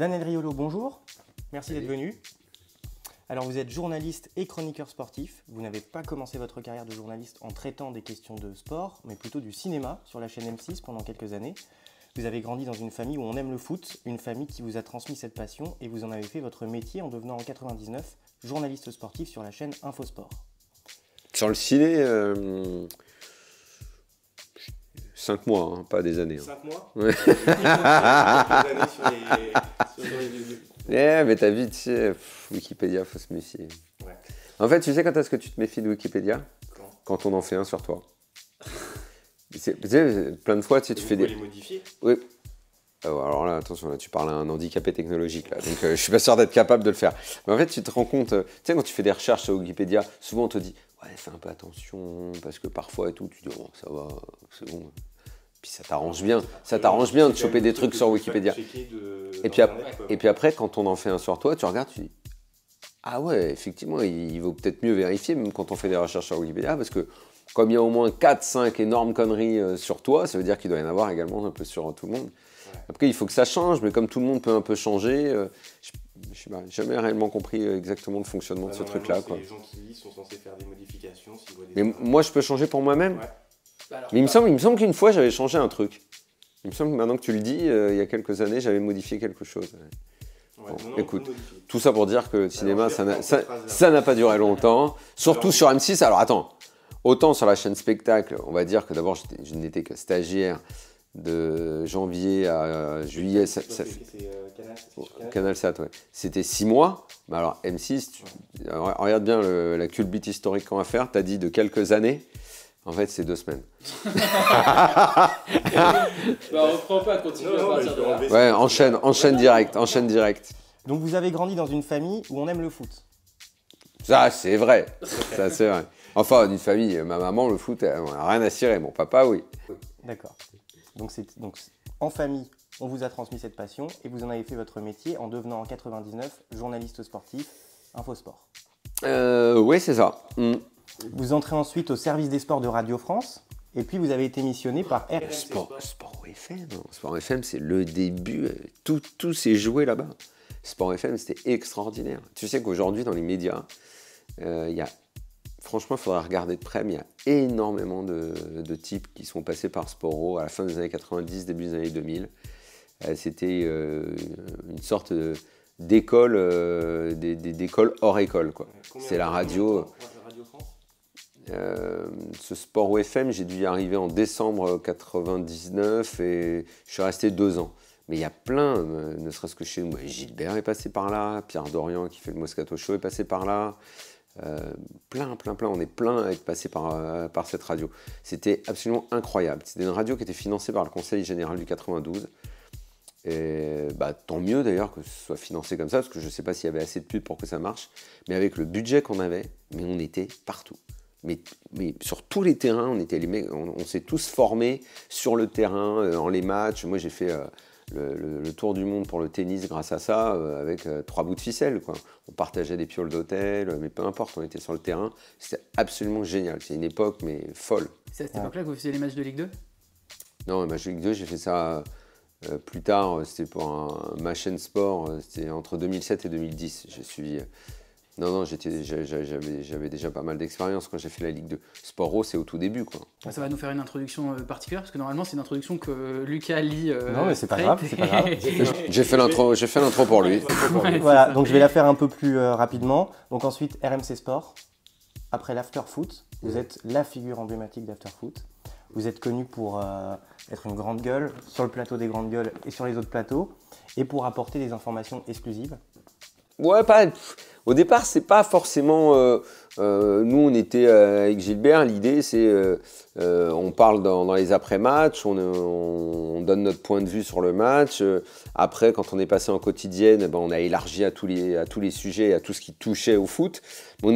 Daniel Riolo, bonjour. Merci d'être venu. Alors vous êtes journaliste et chroniqueur sportif. Vous n'avez pas commencé votre carrière de journaliste en traitant des questions de sport, mais plutôt du cinéma sur la chaîne M6 pendant quelques années. Vous avez grandi dans une famille où on aime le foot, une famille qui vous a transmis cette passion et vous en avez fait votre métier en devenant en 99 journaliste sportif sur la chaîne Infosport. Sur le ciné, 5 mois, hein, pas des années. 5 mois Ouais. Mais t'as vu, tu sais, Wikipédia, faut se méfier. Ouais. En fait, tu sais quand est-ce que tu te méfies de Wikipédia? Quand on en fait un sur toi. Tu sais, plein de fois, tu sais, tu fais des... les modifier. Oui. Alors là, attention, là, tu parles à un handicapé technologique, là, donc je suis pas sûr d'être capable de le faire. Mais en fait, tu te rends compte, tu sais, quand tu fais des recherches sur Wikipédia, souvent on te dit, ouais, fais un peu attention, parce que parfois et tout, tu dis, oh, ça va, c'est bon. Puis ça t'arrange bien, de choper des trucs sur Wikipédia. Et puis après, quand on en fait un sur toi, tu regardes, tu dis, ah ouais, effectivement, il vaut peut-être mieux vérifier, même quand on fait des recherches sur Wikipédia, parce que comme il y a au moins 4-5 énormes conneries sur toi, ça veut dire qu'il doit y en avoir également un peu sur tout le monde. Après, il faut que ça change, mais comme tout le monde peut un peu changer, je n'ai jamais réellement compris exactement le fonctionnement de ce truc-là. Les gens qui lisent sont censés faire des modifications. Mais moi, je peux changer pour moi-même. Ouais. Mais il me semble qu'une fois, j'avais changé un truc. Il me semble que maintenant que tu le dis, il y a quelques années, j'avais modifié quelque chose. Ouais, bon, non, écoute, tout ça pour dire que le cinéma, ça n'a pas duré longtemps. Surtout sur M6. Alors attends, autant sur la chaîne Spectacle, on va dire que d'abord, je n'étais que stagiaire de janvier à juillet. Canal 7, ouais. C'était 6 mois. Mais alors M6, regarde bien la culbute historique qu'on va faire. Tu as dit de quelques années. En fait, c'est 2 semaines. On reprend pas, continue à partir de là. Ouais, enchaîne direct. Donc vous avez grandi dans une famille où on aime le foot. Ça, c'est vrai. Enfin, d'une famille, ma maman, le foot, elle n'a rien à cirer. Mon papa, oui. D'accord. Donc en famille, on vous a transmis cette passion et vous en avez fait votre métier en devenant en 99 journaliste sportif Infosport. Oui, c'est ça. Vous entrez ensuite au service des sports de Radio France et puis vous avez été missionné par RMC Sport FM. Sport FM, c'est le début. Tout s'est joué là-bas. Sport FM, c'était extraordinaire. Tu sais qu'aujourd'hui, dans les médias, franchement, il faudrait regarder de près, mais il y a énormément de types qui sont passés par Sport à la fin des années 90, début des années 2000. C'était une sorte d'école, d'école hors école, quoi. C'est la radio. Ce Sport FM, j'ai dû y arriver en décembre 99 et je suis resté 2 ans. Mais il y a plein, ne serait-ce que chez nous, Gilbert est passé par là, Pierre Dorian qui fait le Moscato Show est passé par là. Plein, on est plein à être passé par cette radio. C'était absolument incroyable. C'était une radio qui était financée par le Conseil Général du 92. Et tant mieux d'ailleurs que ce soit financé comme ça, parce que je ne sais pas s'il y avait assez de pubs pour que ça marche. Mais avec le budget qu'on avait, on était partout. Mais sur tous les terrains, on s'est tous formés sur le terrain, en les matchs. Moi, j'ai fait le tour du monde pour le tennis grâce à ça, avec 3 bouts de ficelle, quoi. On partageait des pioles d'hôtel, mais peu importe, on était sur le terrain. C'était absolument génial. C'est une époque, mais folle. C'est à cette époque-là que vous faisiez les matchs de Ligue 2? Non, les matchs de Ligue 2, j'ai fait ça plus tard. C'était pour ma chaîne sport. C'était entre 2007 et 2010. J'ai suivi... Non, j'avais déjà pas mal d'expérience quand j'ai fait la Ligue 2. Sport c'est au tout début, quoi. Ça va nous faire une introduction particulière, parce que normalement, c'est une introduction que Lucas lit. Non, mais c'est pas grave, J'ai fait l'intro pour lui. Voilà, donc je vais la faire un peu plus rapidement. Donc ensuite, RMC Sport. Après l'after-foot, vous êtes la figure emblématique d'after-foot. Vous êtes connu pour être une grande gueule sur le plateau des grandes gueules et sur les autres plateaux, et pour apporter des informations exclusives. Ouais, au départ, c'est pas forcément... nous, on était avec Gilbert, l'idée, c'est... on parle dans les après-matchs, on donne notre point de vue sur le match. Après, quand on est passé en quotidienne, on a élargi à tous les sujets, à tout ce qui touchait au foot. Mais on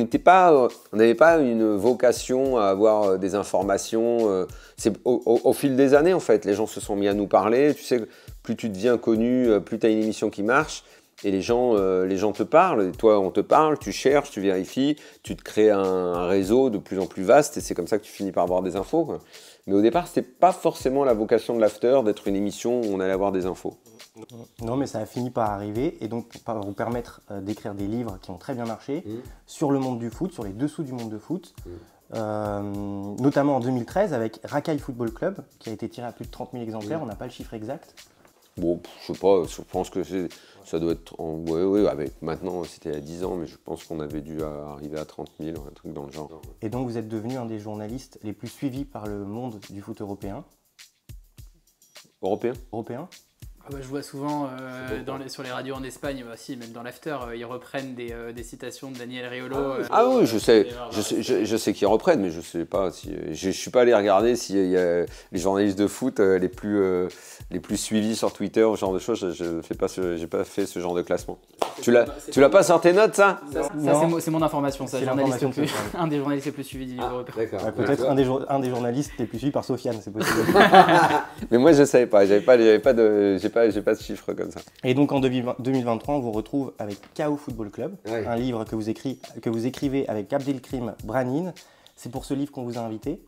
n'avait pas une vocation à avoir des informations. C'est au fil des années, en fait, les gens se sont mis à nous parler. Tu sais, plus tu deviens connu, plus tu as une émission qui marche. et les gens te parlent, et toi on te parle, tu cherches, tu vérifies, tu te crées un réseau de plus en plus vaste et c'est comme ça que tu finis par avoir des infos, quoi. Mais au départ, c'était pas forcément la vocation de l'After d'être une émission où on allait avoir des infos. Non, mais ça a fini par arriver et donc par vous permettre d'écrire des livres qui ont très bien marché sur le monde du foot, sur les dessous du monde de foot. Notamment en 2013 avec Racaille Football Club qui a été tiré à plus de 30 000 exemplaires, on n'a pas le chiffre exact. Bon, je sais pas, je pense que ça doit être... Oui, avec maintenant, c'était il y a 10 ans, mais je pense qu'on avait dû arriver à 30 000, un truc dans le genre. Et donc vous êtes devenu un des journalistes les plus suivis par le monde du foot européen. Européen ? Ah bah, je vois souvent sur les radios en Espagne, aussi, même dans l'after, ils reprennent des citations de Daniel Riolo. Ah oui, je sais qu'ils reprennent, mais je sais pas si je suis pas allé regarder s'il y a les journalistes de foot les plus suivis sur Twitter, ce genre de choses. J'ai pas fait ce genre de classement. Tu l'as pas sur tes notes, ça? C'est mon information, ça. C'est Un des journalistes les plus suivis du livre européen. Ouais, peut-être un des journalistes les plus suivis par Sofiane, c'est possible. Mais moi, je savais pas. J'ai pas de chiffres comme ça. Et donc en 2023, on vous retrouve avec KO Football Club, un livre que vous écrivez avec Abdelkrim Branine. C'est pour ce livre qu'on vous a invité.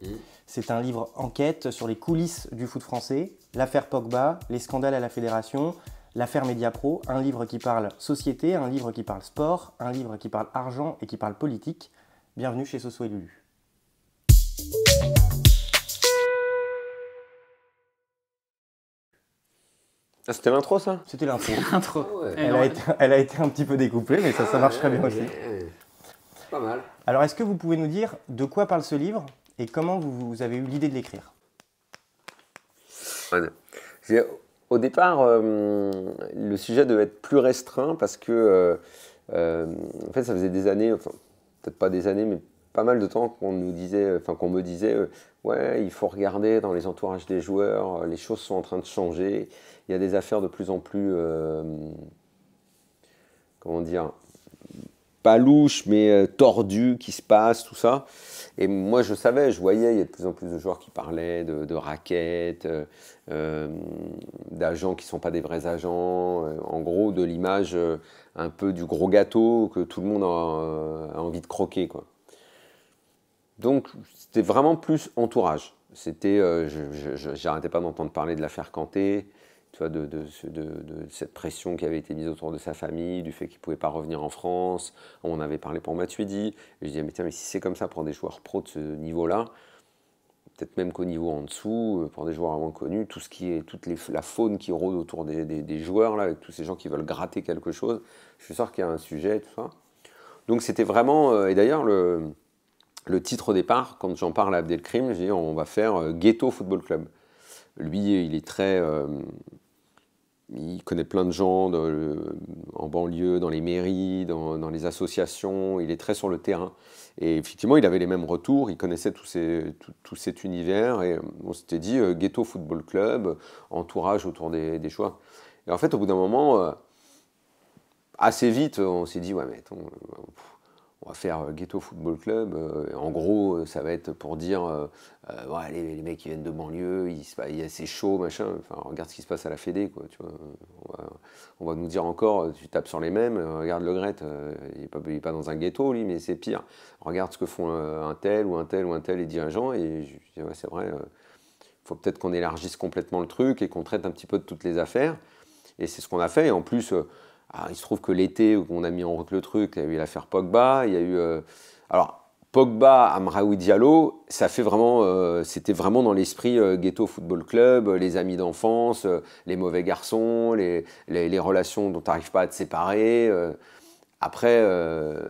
C'est un livre enquête sur les coulisses du foot français, l'affaire Pogba, les scandales à la fédération, l'affaire Mediapro, un livre qui parle société, un livre qui parle sport, un livre qui parle argent et qui parle politique. Bienvenue chez Soso et Lulu. Ah, c'était l'intro, ça? C'était l'intro. Ouais. Elle a été un petit peu découplée, mais ça marche très bien aussi. Pas mal. Alors, est-ce que vous pouvez nous dire de quoi parle ce livre et comment vous avez eu l'idée de l'écrire? Au départ, le sujet devait être plus restreint parce que, en fait, ça faisait des années, enfin, peut-être pas des années, mais pas mal de temps qu'on me disait, ouais, il faut regarder dans les entourages des joueurs, les choses sont en train de changer, il y a des affaires de plus en plus, comment dire, pas louches, mais tordues qui se passent, tout ça. Et moi, je savais, je voyais, il y a de plus en plus de joueurs qui parlaient de raquettes, d'agents qui ne sont pas des vrais agents, en gros, de l'image un peu du gros gâteau que tout le monde a envie de croquer, quoi. Donc, c'était vraiment plus entourage. J'arrêtais pas d'entendre parler de l'affaire Kanté, tu vois, de cette pression qui avait été mise autour de sa famille, du fait qu'il ne pouvait pas revenir en France. On avait parlé pour Matuidi. Et je disais, mais tiens, mais si c'est comme ça pour des joueurs pros de ce niveau-là, peut-être même qu'au niveau en dessous, pour des joueurs moins connus, tout ce qui est, la faune qui rôde autour des joueurs, là, avec tous ces gens qui veulent gratter quelque chose, je suis sûr qu'il y a un sujet, tout ça. Donc c'était vraiment... et d'ailleurs, le titre au départ, quand j'en parle à Abdelkrim, je dis, on va faire Ghetto Football Club. Lui, il est très... il connaît plein de gens en banlieue, dans les mairies, dans les associations. Il est très sur le terrain. Et effectivement, il avait les mêmes retours. Il connaissait tout cet univers. Et on s'était dit Ghetto Football Club, entourage autour des choix. Et en fait, au bout d'un moment, assez vite, on s'est dit, ouais, mais attends, on va faire Ghetto Football Club. En gros, ça va être pour dire ouais, les mecs qui viennent de banlieue, c'est chaud, machin. Enfin, regarde ce qui se passe à la Fédé, quoi. Tu vois, on va nous dire encore, tu tapes sur les mêmes. Regarde Le Gret, il n'est pas dans un ghetto, lui, mais c'est pire. Regarde ce que font un tel ou un tel ou un tel les dirigeants. Et je dis, ouais, c'est vrai, faut peut-être qu'on élargisse complètement le truc et qu'on traite un petit peu de toutes les affaires. Et c'est ce qu'on a fait. Et en plus... il se trouve que l'été où on a mis en route le truc, il y a eu l'affaire Pogba, il y a eu... alors, Pogba, Amraoui Diallo, ça fait vraiment, c'était vraiment dans l'esprit Ghetto Football Club, les amis d'enfance, les mauvais garçons, les relations dont tu n'arrives pas à te séparer. Après,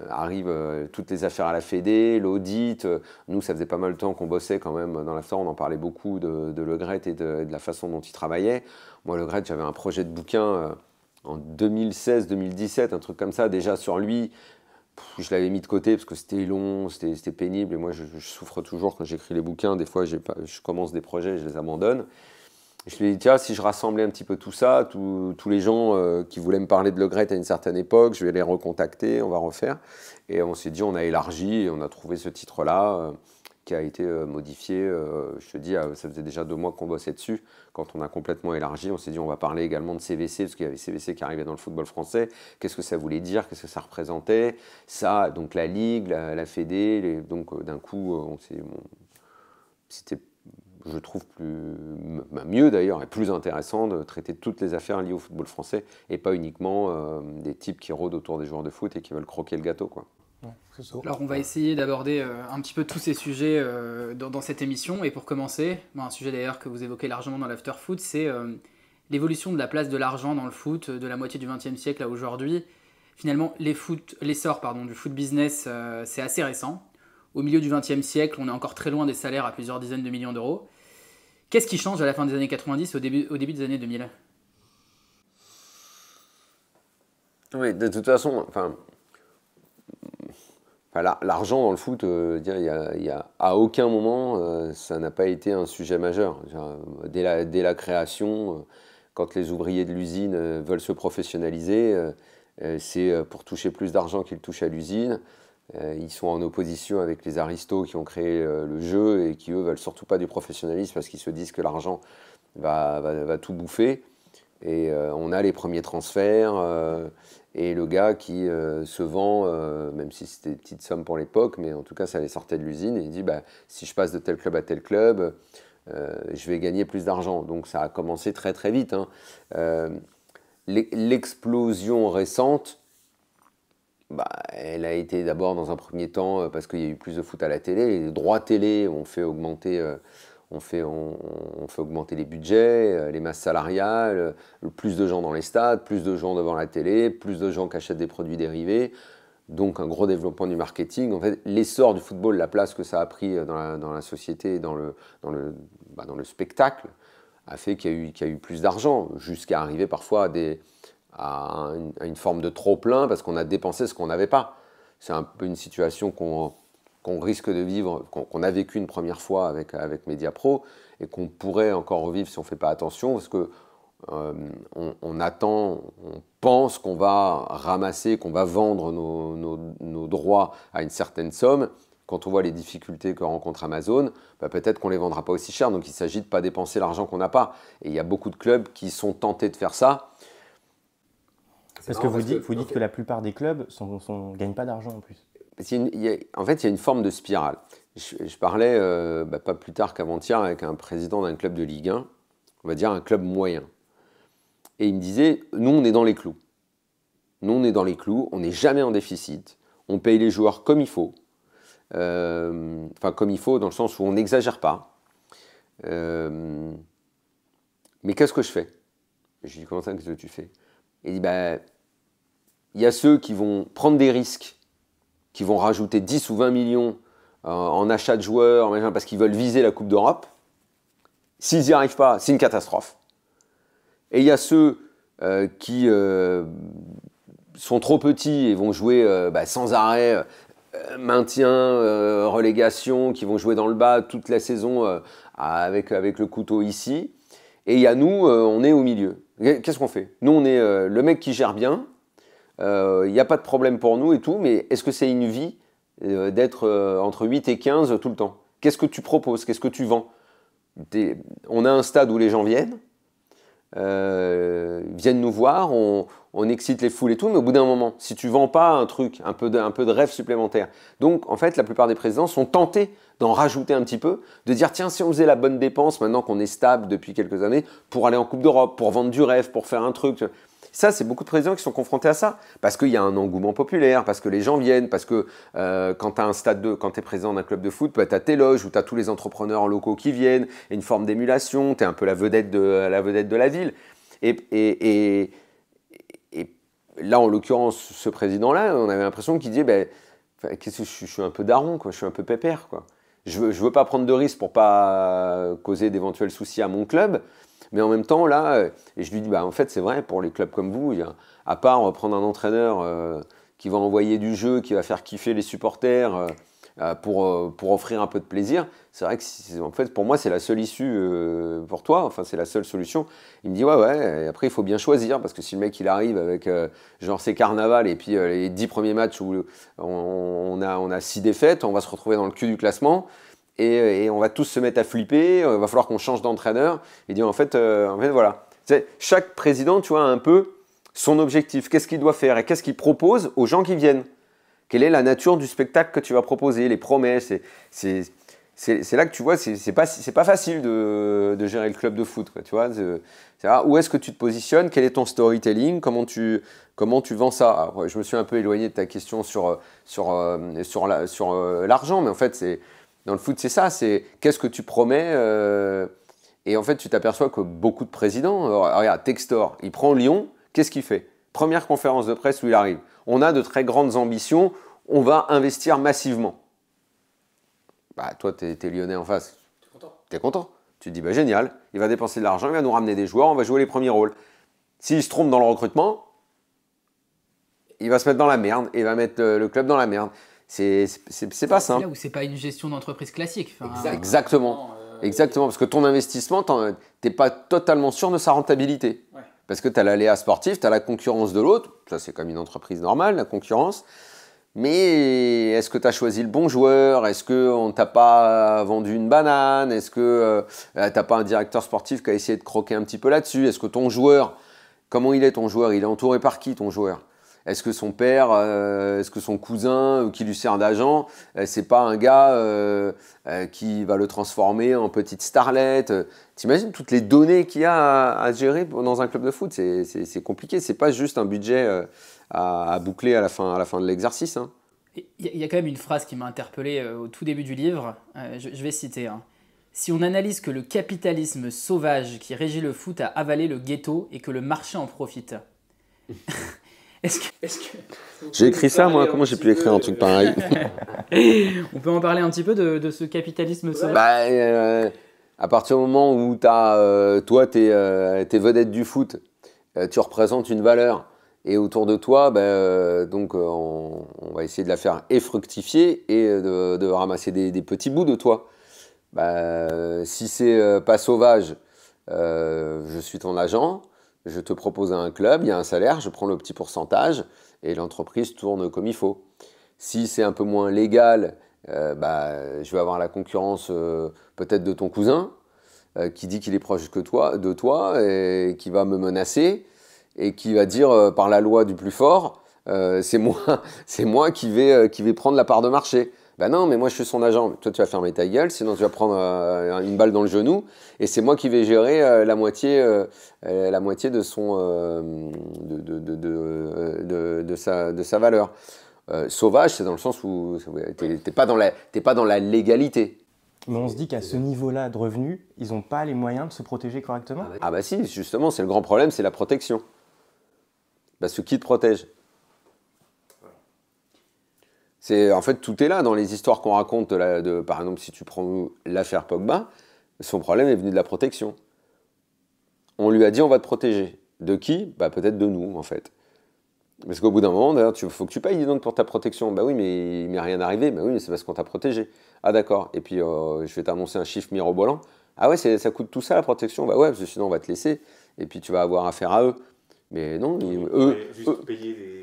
arrivent toutes les affaires à la Fédé, l'audit. Nous, ça faisait pas mal de temps qu'on bossait quand même dans l'affaire, on en parlait beaucoup de Le Gret et de la façon dont il travaillait. Moi, Le Gret, j'avais un projet de bouquin... en 2016-2017, un truc comme ça, déjà sur lui, je l'avais mis de côté parce que c'était long, c'était pénible. Et moi, je souffre toujours quand j'écris les bouquins. Des fois, je commence des projets, je les abandonne. Et je me suis dit, tiens, si je rassemblais un petit peu tout ça, tous les gens qui voulaient me parler de Le Gret à une certaine époque, je vais les recontacter, on va refaire. Et on s'est dit, on a élargi et on a trouvé ce titre-là qui a été modifié. Je te dis, ça faisait déjà 2 mois qu'on bossait dessus. Quand on a complètement élargi, on s'est dit on va parler également de CVC, parce qu'il y avait CVC qui arrivait dans le football français. Qu'est-ce que ça voulait dire? Qu'est-ce que ça représentait? Ça, donc la Ligue, la Fédé, donc d'un coup, c'était, je trouve, mieux d'ailleurs, et plus intéressant de traiter toutes les affaires liées au football français, et pas uniquement des types qui rôdent autour des joueurs de foot et qui veulent croquer le gâteau, quoi. Alors on va essayer d'aborder un petit peu tous ces sujets dans cette émission. Et pour commencer, un sujet d'ailleurs que vous évoquez largement dans l'after-foot, c'est l'évolution de la place de l'argent dans le foot de la moitié du XXe siècle à aujourd'hui. Finalement, l'essor du foot business, c'est assez récent. Au milieu du XXe siècle, on est encore très loin des salaires à plusieurs dizaines de millions d'euros. Qu'est-ce qui change à la fin des années 90 au début des années 2000? Oui, de toute façon, l'argent dans le foot, à aucun moment, ça n'a pas été un sujet majeur. Dès la création, quand les ouvriers de l'usine veulent se professionnaliser, c'est pour toucher plus d'argent qu'ils touchent à l'usine. Ils sont en opposition avec les aristos qui ont créé le jeu et qui, eux, veulent surtout pas du professionnalisme parce qu'ils se disent que l'argent va tout bouffer. Et on a les premiers transferts et le gars qui se vend, même si c'était une petite somme pour l'époque, mais en tout cas ça les sortait de l'usine et il dit si je passe de tel club à tel club, je vais gagner plus d'argent. Donc ça a commencé très très vite. L'explosion récente, elle a été d'abord dans un premier temps parce qu'il y a eu plus de foot à la télé. Les droits télé ont fait augmenter... On fait augmenter les budgets, les masses salariales, plus de gens dans les stades, plus de gens devant la télé, plus de gens qui achètent des produits dérivés. Donc un gros développement du marketing. En fait, l'essor du football, la place que ça a pris dans la société, dans le spectacle, a fait qu'il y a eu plus d'argent, jusqu'à arriver parfois à une forme de trop-plein parce qu'on a dépensé ce qu'on n'avait pas. C'est un peu une situation qu'on risque de vivre, qu'on a vécu une première fois avec Mediapro et qu'on pourrait encore revivre si on ne fait pas attention parce que on pense qu'on va ramasser, qu'on va vendre nos droits à une certaine somme. Quand on voit les difficultés que rencontre Amazon, peut-être qu'on ne les vendra pas aussi cher. Donc il s'agit de ne pas dépenser l'argent qu'on n'a pas. Et il y a beaucoup de clubs qui sont tentés de faire ça. Parce que vous dites que la plupart des clubs ne gagnent pas d'argent en plus. En fait, il y a une forme de spirale. Je parlais pas plus tard qu'avant-hier avec un président d'un club de Ligue 1, on va dire un club moyen. Et il me disait, nous on est dans les clous. Nous on est dans les clous, on n'est jamais en déficit, on paye les joueurs comme il faut. Comme il faut dans le sens où on n'exagère pas. Mais qu'est-ce que je fais? Je lui dis, comment ça, qu'est-ce que tu fais? Il dit, il y a ceux qui vont prendre des risques, qui vont rajouter 10 ou 20 millions en achat de joueurs, parce qu'ils veulent viser la Coupe d'Europe. S'ils n'y arrivent pas, c'est une catastrophe. Et il y a ceux qui sont trop petits et vont jouer sans arrêt, maintien, relégation, qui vont jouer dans le bas toute la saison avec le couteau ici. Et il y a nous, on est au milieu. Qu'est-ce qu'on fait? Nous, on est le mec qui gère bien. Il n'y a pas de problème pour nous et tout, mais est-ce que c'est une vie d'être entre 8 et 15 tout le temps? Qu'est-ce que tu proposes? Qu'est-ce que tu vends? On a un stade où les gens viennent nous voir, on excite les foules et tout, mais au bout d'un moment, si tu ne vends pas un truc, un peu de rêve supplémentaire. Donc, en fait, la plupart des présidents sont tentés d'en rajouter un petit peu, de dire, tiens, si on faisait la bonne dépense, maintenant qu'on est stable depuis quelques années, pour aller en Coupe d'Europe, pour vendre du rêve, pour faire un truc. Ça, c'est beaucoup de présidents qui sont confrontés à ça, parce qu'il y a un engouement populaire, parce que les gens viennent, parce que quand tu as un stade quand tu es président d'un club de foot, tu as tes loges où tu as tous les entrepreneurs locaux qui viennent, et une forme d'émulation, tu es un peu la vedette de la ville. Et là, en l'occurrence, ce président-là, on avait l'impression qu'il disait, je suis un peu daron, quoi, je suis un peu pépère, quoi. Je veux pas prendre de risques pour pas causer d'éventuels soucis à mon club. Mais en même temps, là, et je lui dis, en fait, c'est vrai, pour les clubs comme vous, à part prendre un entraîneur qui va envoyer du jeu, qui va faire kiffer les supporters pour offrir un peu de plaisir, c'est vrai que, en fait, pour moi, c'est la seule issue pour toi, enfin, c'est la seule solution. Il me dit, ouais, et après, il faut bien choisir, parce que si le mec, il arrive avec, genre, c'est carnaval, et puis les 10 premiers matchs où on a 6 défaites, on va se retrouver dans le cul du classement. et on va tous se mettre à flipper, il va falloir qu'on change d'entraîneur. Il dit en fait voilà. Chaque président, tu vois, a un peu son objectif, qu'est-ce qu'il doit faire et qu'est-ce qu'il propose aux gens qui viennent. Quelle est la nature du spectacle que tu vas proposer, les promesses. C'est là que tu vois, c'est pas facile de gérer le club de foot, quoi, tu vois. Où est-ce que tu te positionnes, quel est ton storytelling, comment tu vends ça. Alors, je me suis un peu éloigné de ta question sur l'argent, mais en fait, dans le foot, c'est ça, c'est qu'est-ce que tu promets et en fait, tu t'aperçois que beaucoup de présidents, regarde, Textor, il prend Lyon, qu'est-ce qu'il fait? Première conférence de presse où il arrive. On a de très grandes ambitions, on va investir massivement. Bah, toi, tu es lyonnais en face. Tu es content. Tu te dis, bah, génial, il va dépenser de l'argent, il va nous ramener des joueurs, on va jouer les premiers rôles. S'il se trompe dans le recrutement, il va se mettre dans la merde et il va mettre le club dans la merde. C'est pas simple. Là où c'est pas une gestion d'entreprise classique. Exactement. Exactement, parce que ton investissement, tu n'es pas totalement sûr de sa rentabilité. Ouais. Parce que tu as l'aléa sportif, tu as la concurrence de l'autre. Ça, c'est comme une entreprise normale, la concurrence. Mais est-ce que tu as choisi le bon joueur? Est-ce qu'on ne t'a pas vendu une banane? Est-ce que tu n'as pas un directeur sportif qui a essayé de croquer un petit peu là-dessus? Est-ce que ton joueur, comment il est ton joueur? Il est entouré par qui ton joueur? Est-ce que son père, est-ce que son cousin qui lui sert d'agent, c'est pas un gars qui va le transformer en petite starlette? T'imagines toutes les données qu'il y a à gérer dans un club de foot? C'est compliqué, c'est pas juste un budget à boucler à la fin de l'exercice. Hein. Il y a quand même une phrase qui m'a interpellé au tout début du livre, je vais citer. Hein. Si on analyse que le capitalisme sauvage qui régit le foot a avalé le ghetto et que le marché en profite. J'ai écrit ça, moi. Comment j'ai pu écrire un truc pareil? On peut en parler un petit peu de ce capitalisme sauvage? À partir du moment où toi, tu es vedette du foot, tu représentes une valeur. Et autour de toi, donc, on va essayer de la faire fructifier et de ramasser des petits bouts de toi. Si c'est pas sauvage, je suis ton agent. Je te propose un club, il y a un salaire, je prends le petit pourcentage et l'entreprise tourne comme il faut. Si c'est un peu moins légal, je vais avoir la concurrence peut-être de ton cousin qui dit qu'il est proche de toi et qui va me menacer et qui va dire par la loi du plus fort, c'est moi qui vais prendre la part de marché. Ben non, mais moi je suis son agent. Toi tu vas fermer ta gueule, sinon tu vas prendre une balle dans le genou. Et c'est moi qui vais gérer la moitié de sa valeur. Sauvage, c'est dans le sens où t'es pas dans la légalité. Mais on se dit qu'à ce niveau-là de revenus, ils n'ont pas les moyens de se protéger correctement? Ah bah si, justement, c'est le grand problème, c'est la protection. Parce que qui te protège? En fait, tout est là dans les histoires qu'on raconte. Par exemple, si tu prends l'affaire Pogba, son problème est venu de la protection. On lui a dit on va te protéger. De qui? Peut-être de nous, en fait. Parce qu'au bout d'un moment, d'ailleurs, il faut que tu payes donc pour ta protection. Oui, mais il m'est rien arrivé. Oui, mais c'est parce qu'on t'a protégé. Ah d'accord. Et puis, je vais t'annoncer un chiffre mirobolant. Ah ouais, ça coûte tout ça la protection? Ouais, parce que sinon on va te laisser. Et puis tu vas avoir affaire à eux. Mais non, eux,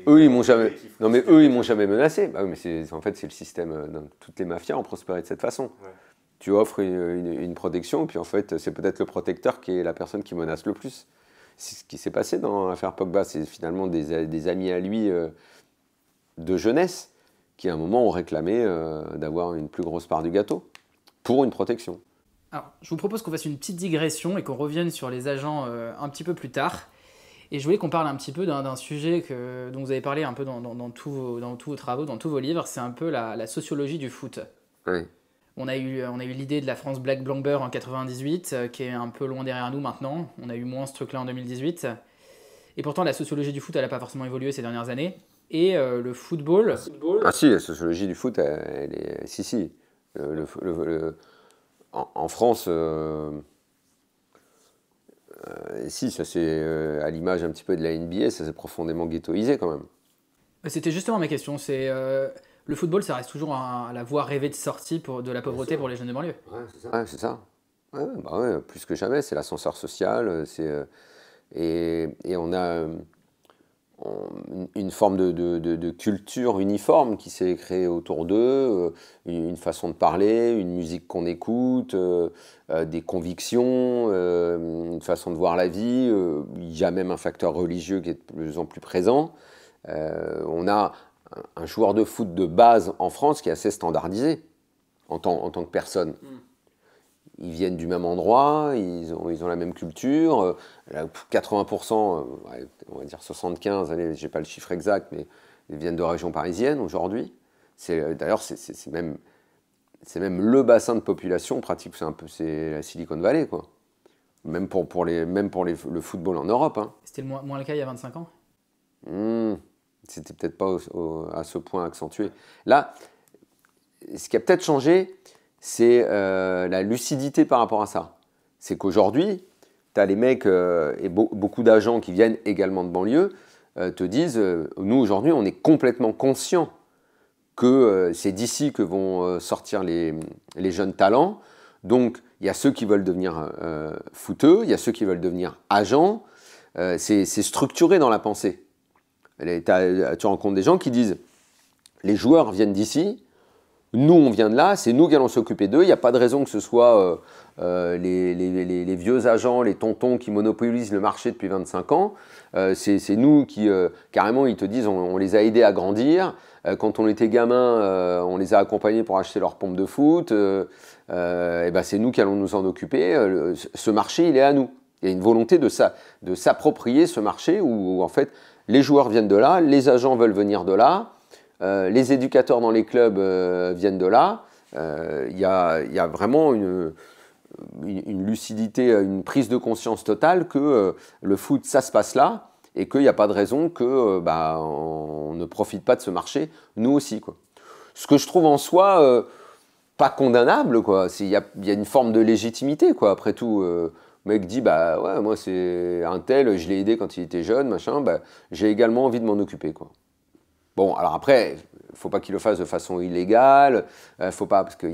ils m'ont jamais. Non, mais eux, ils m'ont jamais menacé. Oui, mais en fait, c'est le système. Toutes les mafias ont prospéré de cette façon. Ouais. Tu offres une protection, puis en fait, c'est peut-être le protecteur qui est la personne qui menace le plus. C'est ce qui s'est passé dans l'affaire Pogba. C'est finalement des amis à lui de jeunesse qui, à un moment, ont réclamé d'avoir une plus grosse part du gâteau pour une protection. Alors, je vous propose qu'on fasse une petite digression et qu'on revienne sur les agents un petit peu plus tard. Et je voulais qu'on parle un petit peu d'un sujet dont vous avez parlé un peu dans tous vos travaux, dans tous vos livres, c'est un peu la sociologie du foot. Oui. On a eu l'idée de la France Black Blamber en 98, qui est un peu loin derrière nous maintenant. On a eu moins ce truc-là en 2018. Et pourtant, la sociologie du foot, elle n'a pas forcément évolué ces dernières années. Et le football... Ah si, la sociologie du foot, elle est... Si. En France... si, ça c'est à l'image un petit peu de la NBA, ça s'est profondément ghettoisé quand même. C'était justement ma question, c'est le football, ça reste toujours la voie rêvée de sortie de la pauvreté pour les jeunes de banlieue. Ouais, c'est ça. Ouais, c'est ça. Ouais, plus que jamais, c'est l'ascenseur social, et on a... une forme de culture uniforme qui s'est créée autour d'eux, une façon de parler, une musique qu'on écoute, des convictions, une façon de voir la vie. Il y a même un facteur religieux qui est de plus en plus présent. On a un joueur de foot de base en France qui est assez standardisé en tant que personne. Ils viennent du même endroit, ils ont la même culture. 80%, on va dire 75%, allez, j'ai pas le chiffre exact, mais ils viennent de région parisienne aujourd'hui. D'ailleurs, c'est même le bassin de population pratique, c'est la Silicon Valley, quoi. Même pour le football en Europe. Hein. C'était moins le cas il y a 25 ans C'était peut-être pas à ce point accentué. Là, ce qui a peut-être changé, c'est la lucidité par rapport à ça. C'est qu'aujourd'hui, tu as les mecs et beaucoup d'agents qui viennent également de banlieue te disent nous, aujourd'hui, on est complètement conscients que c'est d'ici que vont sortir les jeunes talents. Donc, il y a ceux qui veulent devenir footeux, il y a ceux qui veulent devenir agents. C'est structuré dans la pensée. Tu rencontres des gens qui disent les joueurs viennent d'ici, nous on vient de là, c'est nous qui allons s'occuper d'eux, il n'y a pas de raison que ce soit les vieux agents, les tontons qui monopolisent le marché depuis 25 ans. C'est nous qui, carrément, ils te disent on les a aidés à grandir. Quand on était gamin, on les a accompagnés pour acheter leur pompe de foot. Et ben c'est nous qui allons nous en occuper. Ce marché, il est à nous. Il y a une volonté de s'approprier ce marché où, en fait, les joueurs viennent de là, les agents veulent venir de là, les éducateurs dans les clubs viennent de là. Il y a vraiment une lucidité, une prise de conscience totale que le foot, ça se passe là et qu'il n'y a pas de raison que on ne profite pas de ce marché, nous aussi, quoi. Ce que je trouve en soi pas condamnable, quoi. Il y a une forme de légitimité, quoi. Après tout, le mec dit ouais, moi c'est un tel, je l'ai aidé quand il était jeune, machin, j'ai également envie de m'en occuper, quoi. Bon, alors après, il ne faut pas qu'il le fasse de façon illégale, faut pas, parce que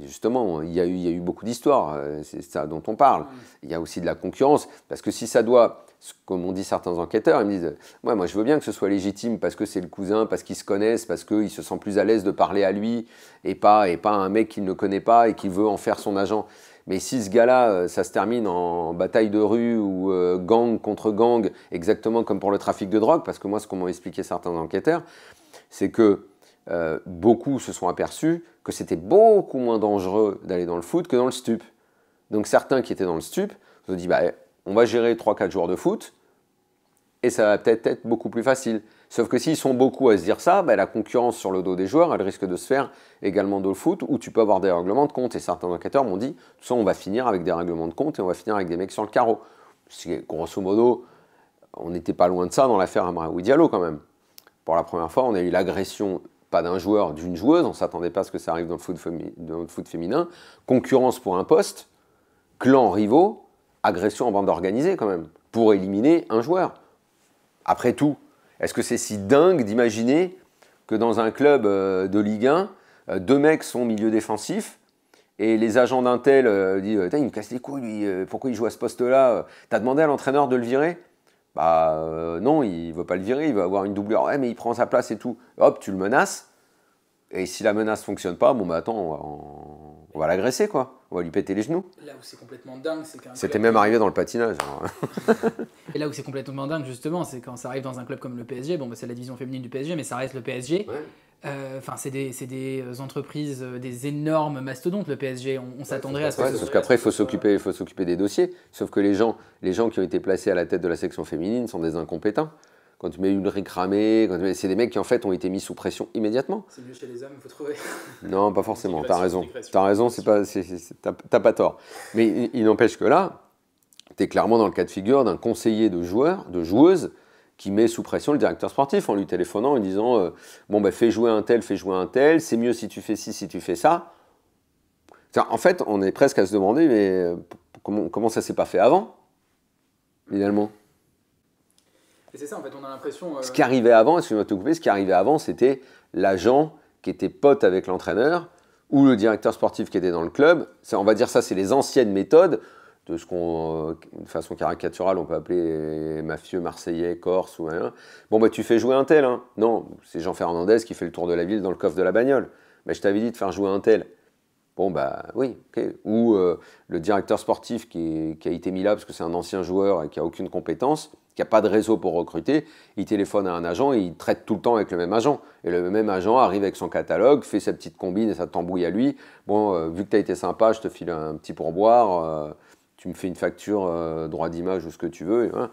justement, il y a eu beaucoup d'histoires, c'est ça dont on parle. Il y a aussi de la concurrence, parce que si ça doit, comme on dit certains enquêteurs, ils me disent ouais, moi je veux bien que ce soit légitime parce que c'est le cousin, parce qu'ils se connaissent, parce qu'il se sent plus à l'aise de parler à lui et pas un mec qu'il ne connaît pas et qui veut en faire son agent. Mais si ce gars-là, ça se termine en bataille de rue ou gang contre gang, exactement comme pour le trafic de drogue, parce que moi, ce qu'on m'a expliqué certains enquêteurs, c'est que beaucoup se sont aperçus que c'était beaucoup moins dangereux d'aller dans le foot que dans le stup. Donc certains qui étaient dans le stup se sont dit, on va gérer 3-4 joueurs de foot, et ça va peut-être être beaucoup plus facile. Sauf que s'ils sont beaucoup à se dire ça, la concurrence sur le dos des joueurs, elle risque de se faire également dans le foot, où tu peux avoir des règlements de compte. Et certains enquêteurs m'ont dit, tout ça, on va finir avec des règlements de compte et on va finir avec des mecs sur le carreau. Grosso modo, on n'était pas loin de ça dans l'affaire Amraoui Diallo quand même. Pour la première fois, on a eu l'agression, pas d'un joueur, d'une joueuse. On ne s'attendait pas à ce que ça arrive dans le foot féminin. Concurrence pour un poste, clan rivaux, agression en bande organisée quand même, pour éliminer un joueur. Après tout, est-ce que c'est si dingue d'imaginer que dans un club de Ligue 1, deux mecs sont milieu défensif et les agents d'un tel disent « il me casse les couilles, lui, pourquoi il joue à ce poste-là ? T'as demandé à l'entraîneur de le virer ?» Non, il ne veut pas le virer, il veut avoir une doublure. « Ouais, mais il prend sa place et tout. » Hop, tu le menaces. Et si la menace ne fonctionne pas, attends, on va l'agresser, quoi. On va lui péter les genoux. Là où c'est complètement dingue, c'est qu'un C'était même arrivé dans le patinage. Et là où c'est complètement dingue, justement, c'est quand ça arrive dans un club comme le PSG. Bon, c'est la division féminine du PSG, mais ça reste le PSG. Ouais. C'est des entreprises, des énormes mastodontes, le PSG. On s'attendrait à ce que sauf qu'après, il faut s'occuper des dossiers. Sauf que les gens qui ont été placés à la tête de la section féminine sont des incompétents. Quand tu mets Ulrich Ramé, c'est des mecs qui en fait ont été mis sous pression immédiatement. C'est mieux chez les hommes, il faut trouver. Non, pas forcément, t'as raison. T'as pas tort. Mais il n'empêche que là, t'es clairement dans le cas de figure d'un conseiller de joueur, de joueuse, qui met sous pression le directeur sportif en lui téléphonant, en lui disant fais jouer un tel, c'est mieux si tu fais ci, si tu fais ça. En fait, on est presque à se demander, mais comment ça s'est pas fait avant, finalement. Et c'est ça, en fait, on a l'impression... Ce qui arrivait avant, excuse-moi de te couper, ce qui arrivait avant, c'était l'agent qui était pote avec l'entraîneur ou le directeur sportif qui était dans le club. On va dire ça, c'est les anciennes méthodes de ce qu'on, de façon caricaturale, on peut appeler mafieux, marseillais, corse ou rien. Bon, bah, tu fais jouer un tel, hein. Non, c'est Jean Fernandez qui fait le tour de la ville dans le coffre de la bagnole. Mais je t'avais dit de faire jouer un tel. Bon, bah oui, ok. Ou le directeur sportif qui a été mis là parce que c'est un ancien joueur et qui n'a aucune compétence, qui n'a pas de réseau pour recruter, il téléphone à un agent et il traite tout le temps avec le même agent. Et le même agent arrive avec son catalogue, fait sa petite combine et sa tambouille à lui. Bon, vu que tu as été sympa, je te file un petit pourboire, tu me fais une facture, droit d'image ou ce que tu veux. Et voilà.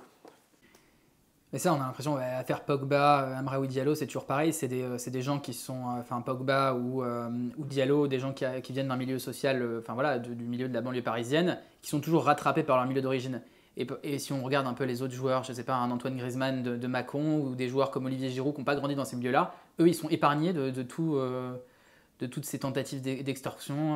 Mais ça, on a l'impression, à faire Pogba, Amraoui Diallo, c'est toujours pareil. C'est des gens qui sont, enfin Pogba ou Diallo, des gens qui viennent d'un milieu social, enfin voilà, du milieu de la banlieue parisienne, qui sont toujours rattrapés par leur milieu d'origine. Et si on regarde un peu les autres joueurs, je ne sais pas, un Antoine Griezmann de Mâcon ou des joueurs comme Olivier Giroud qui n'ont pas grandi dans ces milieux-là, eux, ils sont épargnés de toutes ces tentatives d'extorsion.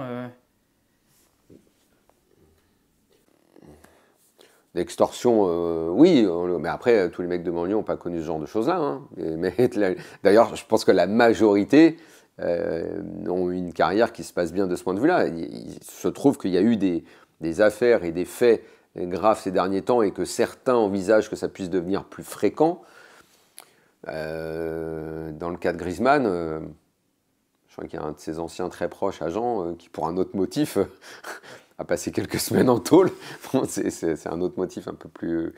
D'extorsion, oui, mais après, tous les mecs de banlieue n'ont pas connu ce genre de choses-là. Hein. D'ailleurs, je pense que la majorité ont eu une carrière qui se passe bien de ce point de vue-là. Il se trouve qu'il y a eu des affaires et des faits graves ces derniers temps et que certains envisagent que ça puisse devenir plus fréquent. Dans le cas de Griezmann, je crois qu'il y a un de ses anciens très proches agents qui, pour un autre motif, a passé quelques semaines en tôle. Bon, c'est un autre motif un peu plus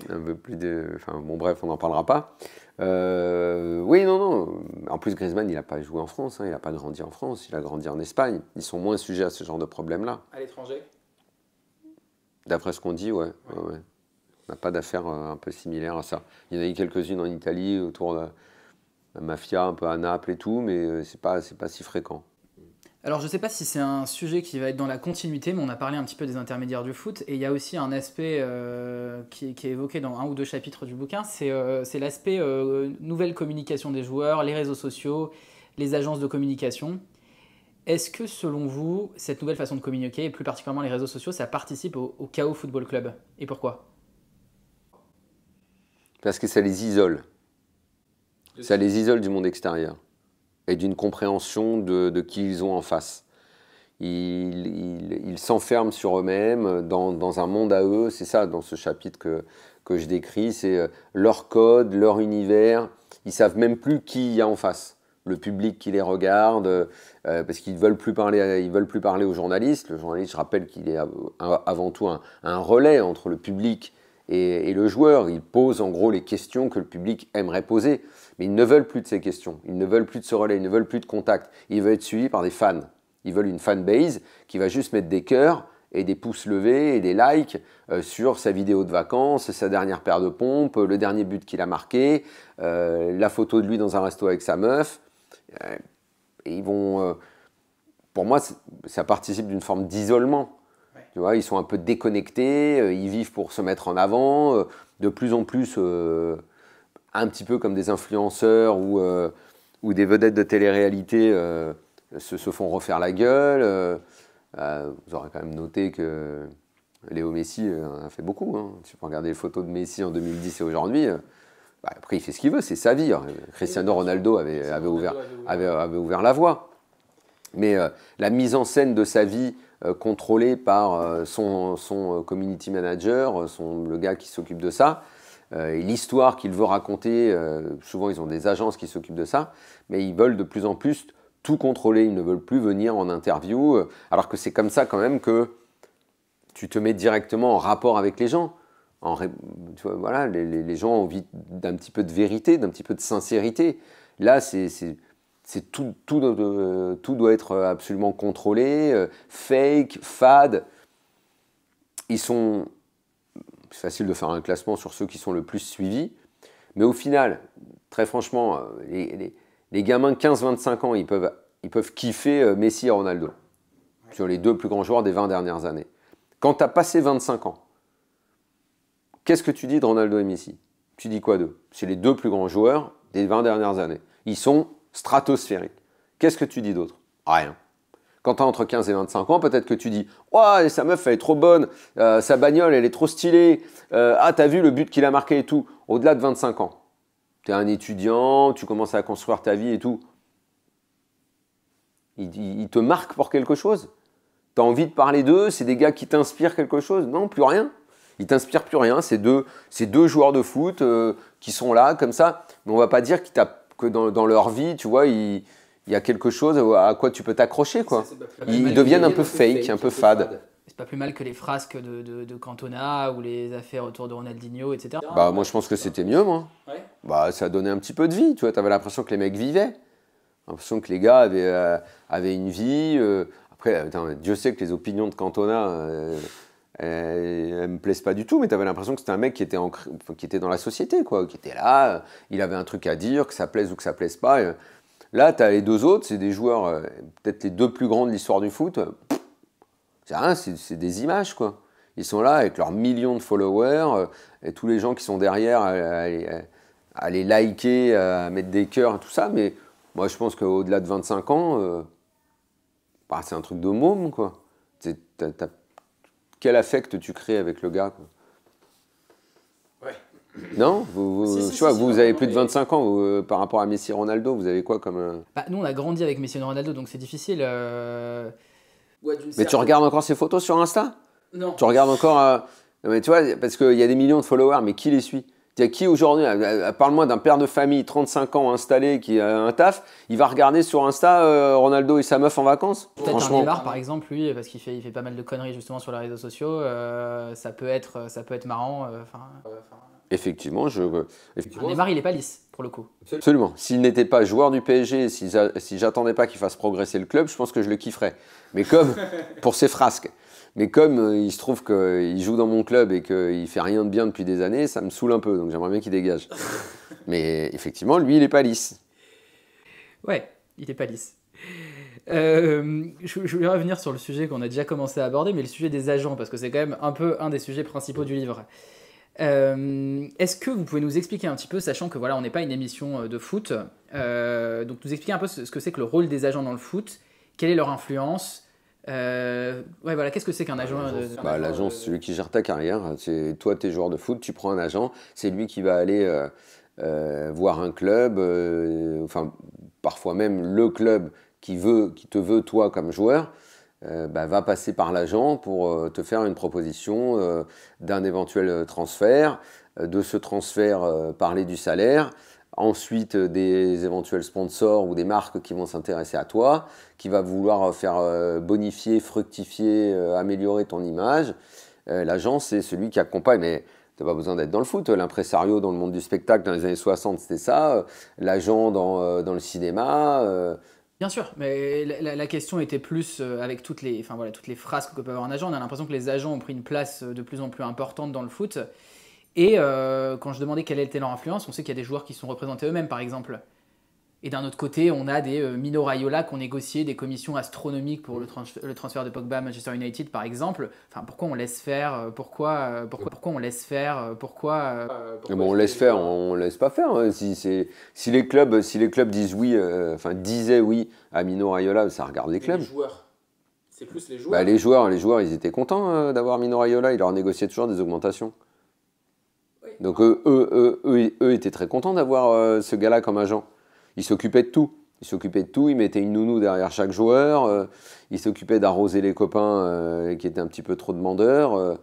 enfin, bon, bref, on n'en parlera pas. Oui, non. En plus, Griezmann, il n'a pas joué en France, hein, il n'a pas grandi en France, il a grandi en Espagne. Ils sont moins sujets à ce genre de problème-là. À l'étranger ? D'après ce qu'on dit, ouais. On n'a pas d'affaires un peu similaires à ça. Il y en a eu quelques-unes en Italie, autour de la mafia, un peu à Naples et tout, mais c'est pas si fréquent. Alors je ne sais pas si c'est un sujet qui va être dans la continuité, mais on a parlé un petit peu des intermédiaires du foot, et il y a aussi un aspect qui est évoqué dans un ou deux chapitres du bouquin, c'est l'aspect nouvelle communication des joueurs, les réseaux sociaux, les agences de communication. Est-ce que selon vous, cette nouvelle façon de communiquer, et plus particulièrement les réseaux sociaux, ça participe au chaos football club? Et pourquoi? Parce que ça les isole. Ça les isole du monde extérieur et d'une compréhension de qui ils ont en face. Ils s'enferment sur eux-mêmes, dans un monde à eux. C'est ça, dans ce chapitre que je décris, c'est leur code, leur univers. Ils ne savent même plus qui il y a en face. Le public qui les regarde, parce qu'ils ne veulent plus parler aux journalistes. Le journaliste, je rappelle qu'il est avant tout un relais entre le public et le joueur. Il pose en gros les questions que le public aimerait poser. Mais ils ne veulent plus de ces questions, ils ne veulent plus de ce relais, ils ne veulent plus de contact. Ils veulent être suivis par des fans. Ils veulent une fanbase qui va juste mettre des cœurs et des pouces levés et des likes sur sa vidéo de vacances, sa dernière paire de pompes, le dernier but qu'il a marqué, la photo de lui dans un resto avec sa meuf. Et ils vont... pour moi, ça participe d'une forme d'isolement. Ouais. Tu vois, ils sont un peu déconnectés, ils vivent pour se mettre en avant, de plus en plus... un petit peu comme des influenceurs ou des vedettes de télé-réalité se font refaire la gueule. Vous aurez quand même noté que Léo Messi a fait beaucoup. Hein. Tu peux regarder les photos de Messi en 2010 et aujourd'hui. Après, il fait ce qu'il veut, c'est sa vie. Cristiano Ronaldo avait ouvert la voie. Mais la mise en scène de sa vie contrôlée par son community manager, le gars qui s'occupe de ça, et l'histoire qu'il veut raconter, souvent ils ont des agences qui s'occupent de ça, mais ils veulent de plus en plus tout contrôler, ils ne veulent plus venir en interview, alors que c'est comme ça quand même que tu te mets directement en rapport avec les gens. Tu vois, voilà, les gens ont envie d'un petit peu de vérité, d'un petit peu de sincérité. Là, tout doit être absolument contrôlé, fake, fade. C'est facile de faire un classement sur ceux qui sont le plus suivis, mais au final, très franchement, les gamins de 15-25 ans, ils peuvent kiffer Messi et Ronaldo, sur les deux plus grands joueurs des 20 dernières années. Quand tu as passé 25 ans, qu'est-ce que tu dis de Ronaldo et Messi? Tu dis quoi d'eux? C'est les deux plus grands joueurs des 20 dernières années. Ils sont stratosphériques. Qu'est-ce que tu dis d'autre? Rien. Quand tu as entre 15 et 25 ans, peut-être que tu dis « Ouah, sa meuf, elle est trop bonne, sa bagnole, elle est trop stylée, ah, t'as vu le but qu'il a marqué et tout ». Au-delà de 25 ans, tu es un étudiant, tu commences à construire ta vie et tout. Il te marque pour quelque chose? tu as envie de parler d'eux, c'est des gars qui t'inspirent quelque chose. Non, plus rien. Ils t'inspirent plus rien. C'est deux joueurs de foot qui sont là, comme ça. Mais on va pas dire que dans leur vie, tu vois, il y a quelque chose à quoi tu peux t'accrocher, quoi. Ils deviennent un peu fake, un peu fade. C'est pas plus mal que les frasques de Cantona ou les affaires autour de Ronaldinho, etc. Bah, moi, je pense que c'était mieux, moi. Ouais. Bah, ça donnait un petit peu de vie, tu vois. Tu avais l'impression que les mecs vivaient. L'impression que les gars avaient une vie. Après, attends, Dieu sait que les opinions de Cantona, elles me plaisent pas du tout, mais tu avais l'impression que c'était un mec qui était dans la société, quoi, qui était là, il avait un truc à dire, que ça plaise ou que ça plaise pas. Là, tu as les deux autres, c'est des joueurs, peut-être les deux plus grands de l'histoire du foot. C'est rien, c'est des images, quoi. Ils sont là avec leurs millions de followers, et tous les gens qui sont derrière à les liker, à mettre des cœurs et tout ça, mais moi, je pense qu'au-delà de 25 ans, bah, c'est un truc de môme, quoi. Quel affect tu crées avec le gars, quoi. Ouais. Non, vous avez plus de 25 ans par rapport à Messi, Ronaldo, vous avez quoi comme... Bah, nous, on a grandi avec Messi et Ronaldo, donc c'est difficile. Mais tu regardes encore ces photos sur Insta? Non. Tu regardes encore... mais tu vois, parce qu'il y a des millions de followers, mais qui les suit? Qui aujourd'hui, parle-moi d'un père de famille, 35 ans installé, qui a un taf, il va regarder sur Insta Ronaldo et sa meuf en vacances? Peut-être un Neymar, par exemple, lui, parce qu'il fait pas mal de conneries justement sur les réseaux sociaux, ça peut être marrant. Effectivement, Neymar, il est pas lisse, pour le coup. Absolument. S'il n'était pas joueur du PSG, si j'attendais pas qu'il fasse progresser le club, je pense que je le kifferais. Mais comme, pour ses frasques. Mais comme il se trouve qu'il joue dans mon club et qu'il fait rien de bien depuis des années, ça me saoule un peu. Donc j'aimerais bien qu'il dégage. Mais effectivement, lui, il est pas lisse. Ouais, il est pas lisse. Je voulais revenir sur le sujet qu'on a déjà commencé à aborder, mais le sujet des agents, parce que c'est quand même un peu un des sujets principaux du livre. Est-ce que vous pouvez nous expliquer un petit peu, sachant que voilà, on n'est pas une émission de foot, donc nous expliquer un peu ce que c'est que le rôle des agents dans le foot, quelle est leur influence, voilà, qu'est-ce que c'est qu'un agent L'agent, c'est celui qui gère ta carrière. Toi, tu es joueur de foot, tu prends un agent, c'est lui qui va aller voir un club, enfin parfois même le club qui te veut toi comme joueur. Va passer par l'agent pour te faire une proposition d'un éventuel transfert, de ce transfert parler du salaire, ensuite des éventuels sponsors ou des marques qui vont s'intéresser à toi, qui va vouloir faire bonifier, fructifier, améliorer ton image. L'agent, c'est celui qui accompagne, mais tu n'as pas besoin d'être dans le foot. L'impresario dans le monde du spectacle dans les années 60, c'était ça. L'agent dans le cinéma... Bien sûr, mais la question était plus avec toutes les phrases que peut avoir un agent. On a l'impression que les agents ont pris une place de plus en plus importante dans le foot. Et quand je demandais quelle était leur influence, on sait qu'il y a des joueurs qui sont représentés eux-mêmes, par exemple. Et d'un autre côté, on a des Mino Raiola qui ont négocié des commissions astronomiques pour le transfert de Pogba à Manchester United, par exemple. Enfin, pourquoi on laisse faire Pourquoi on laisse faire on laisse faire, on laisse pas faire. Si les clubs disent oui, disaient oui à Mino Raiola, ça regarde les clubs. Les joueurs. C'est plus les joueurs. Les joueurs, ils étaient contents d'avoir Mino Raiola. Ils leur négociaient toujours des augmentations. Oui. Donc eux étaient très contents d'avoir ce gars-là comme agent. Il s'occupait de tout. Il mettait une nounou derrière chaque joueur. Il s'occupait d'arroser les copains qui étaient un petit peu trop demandeurs.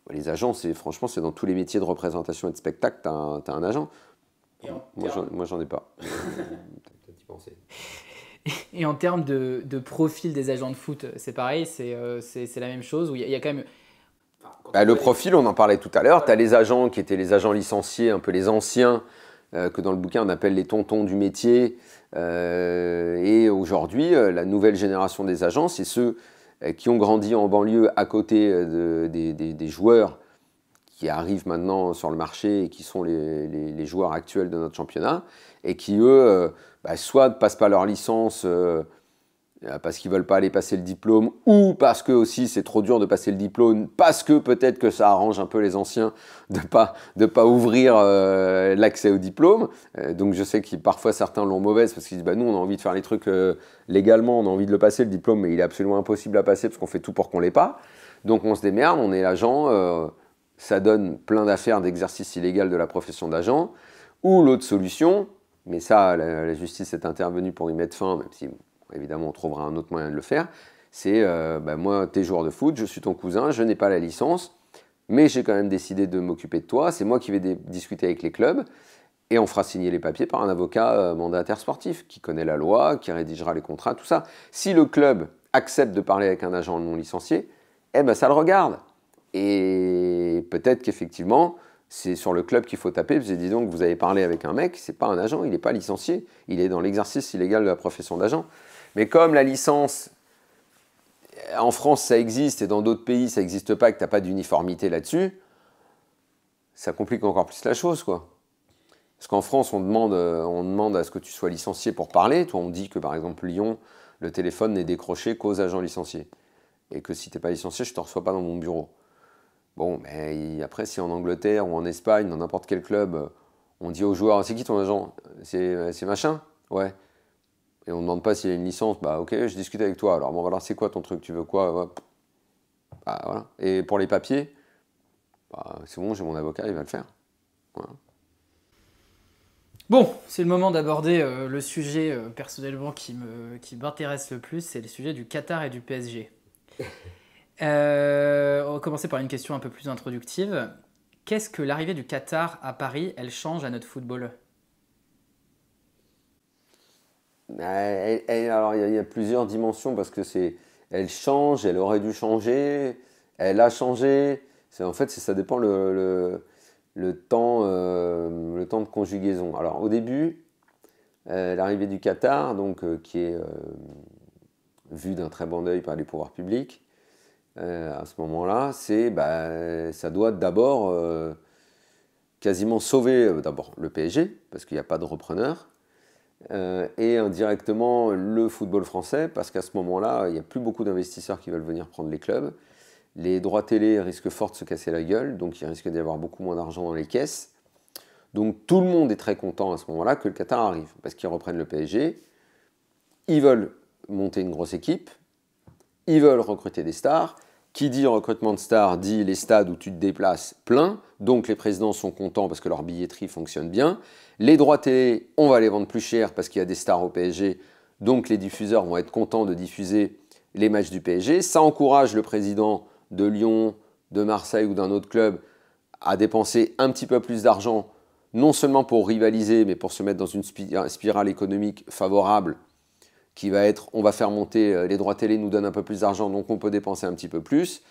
Les agents, franchement, c'est dans tous les métiers de représentation et de spectacle, tu as un agent. Moi, j'en ai pas. Peut-être y penser. Et en termes de profil des agents de foot, c'est pareil, c'est la même chose, où il y a quand même... Le profil, on en parlait tout à l'heure. Tu as les agents qui étaient les agents licenciés, un peu les anciens, que dans le bouquin on appelle les tontons du métier. Et aujourd'hui, la nouvelle génération des agents, c'est ceux qui ont grandi en banlieue à côté des joueurs qui arrivent maintenant sur le marché et qui sont les joueurs actuels de notre championnat et qui, eux, soit ne passent pas leur licence parce qu'ils ne veulent pas aller passer le diplôme ou parce que aussi c'est trop dur de passer le diplôme, parce que peut-être que ça arrange un peu les anciens de pas ouvrir l'accès au diplôme. Donc je sais que parfois certains l'ont mauvaise parce qu'ils disent nous on a envie de faire les trucs légalement, on a envie de le passer le diplôme, mais il est absolument impossible à passer parce qu'on fait tout pour qu'on l'ait pas. Donc on se démerde, on est l'agent, ça donne plein d'affaires d'exercice illégal de la profession d'agent. Ou l'autre solution, mais ça la justice est intervenue pour y mettre fin, même si évidemment on trouvera un autre moyen de le faire, C'est moi, t'es joueur de foot, je suis ton cousin, je n'ai pas la licence, mais j'ai quand même décidé de m'occuper de toi. C'est moi qui vais discuter avec les clubs et on fera signer les papiers par un avocat mandataire sportif qui connaît la loi, qui rédigera les contrats, tout ça. Si le club accepte de parler avec un agent non licencié, ça le regarde. Et peut-être qu'effectivement, c'est sur le club qu'il faut taper. Vous avez dit donc que vous avez parlé avec un mec, c'est pas un agent, il n'est pas licencié, il est dans l'exercice illégal de la profession d'agent. Mais comme la licence, en France ça existe et dans d'autres pays ça n'existe pas, que tu n'as pas d'uniformité là-dessus, ça complique encore plus la chose, quoi. Parce qu'en France, on demande à ce que tu sois licencié pour parler. Toi, on dit que par exemple Lyon, le téléphone n'est décroché qu'aux agents licenciés. Et que si tu n'es pas licencié, je ne te reçois pas dans mon bureau. Bon, mais après, si en Angleterre ou en Espagne, dans n'importe quel club, on dit aux joueurs, c'est qui ton agent? C'est machin? Ouais. Et on ne demande pas s'il y a une licence. Bah ok, je discute avec toi. Alors bon, voilà, c'est quoi ton truc? Tu veux quoi? Ouais. Bah voilà. Et pour les papiers, c'est bon, j'ai mon avocat, il va le faire. Voilà. Bon, c'est le moment d'aborder le sujet personnellement qui m'intéresse le plus, c'est le sujet du Qatar et du PSG. On va commencer par une question un peu plus introductive. Qu'est-ce que l'arrivée du Qatar à Paris, elle change à notre football? Alors, il y a plusieurs dimensions parce que elle change, elle aurait dû changer, elle a changé. En fait, ça dépend le temps de conjugaison. Alors, au début, l'arrivée du Qatar, donc, qui est vue d'un très bon œil par les pouvoirs publics, à ce moment-là, ça doit d'abord quasiment sauver d'abord le PSG, parce qu'il n'y a pas de repreneur, et indirectement le football français, parce qu'à ce moment-là, il n'y a plus beaucoup d'investisseurs qui veulent venir prendre les clubs. Les droits télé risquent fort de se casser la gueule, donc il risque d'y avoir beaucoup moins d'argent dans les caisses. Donc tout le monde est très content à ce moment-là que le Qatar arrive, parce qu'ils reprennent le PSG. Ils veulent monter une grosse équipe, ils veulent recruter des stars. Qui dit recrutement de stars dit les stades où tu te déplaces plein, donc les présidents sont contents parce que leur billetterie fonctionne bien. Les droits télé, on va les vendre plus cher parce qu'il y a des stars au PSG, donc les diffuseurs vont être contents de diffuser les matchs du PSG. Ça encourage le président de Lyon, de Marseille ou d'un autre club à dépenser un petit peu plus d'argent, non seulement pour rivaliser, mais pour se mettre dans une spirale économique favorable qui va être, on va faire monter, les droits télé nous donnent un peu plus d'argent, donc on peut dépenser un petit peu plus.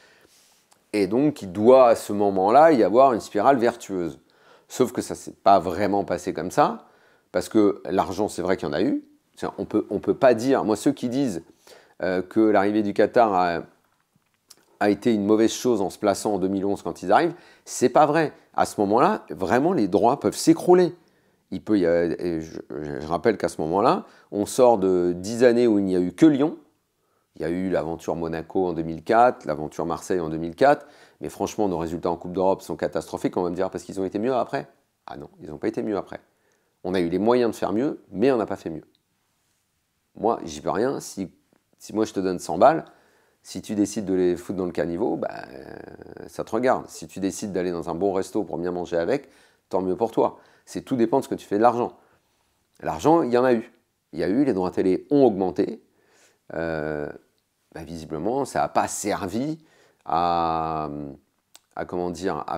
Et donc, il doit à ce moment-là y avoir une spirale vertueuse. Sauf que ça ne s'est pas vraiment passé comme ça, parce que l'argent, c'est vrai qu'il y en a eu. On peut pas dire, moi ceux qui disent que l'arrivée du Qatar a été une mauvaise chose en se plaçant en 2011 quand ils arrivent, c'est pas vrai. À ce moment-là, vraiment, les droits peuvent s'écrouler. Je rappelle qu'à ce moment-là, on sort de 10 années où il n'y a eu que Lyon. Il y a eu l'aventure Monaco en 2004, l'aventure Marseille en 2004. Mais franchement, nos résultats en Coupe d'Europe sont catastrophiques. On va me dire parce qu'ils ont été mieux après. Ah non, ils n'ont pas été mieux après. On a eu les moyens de faire mieux, mais on n'a pas fait mieux. Moi, j'y peux rien. Si moi je te donne 100 balles, si tu décides de les foutre dans le caniveau, ça te regarde. Si tu décides d'aller dans un bon resto pour bien manger avec, tant mieux pour toi. Tout dépend de ce que tu fais de l'argent. L'argent, il y en a eu. Il y a eu, les droits télé ont augmenté. Visiblement, ça n'a pas servi à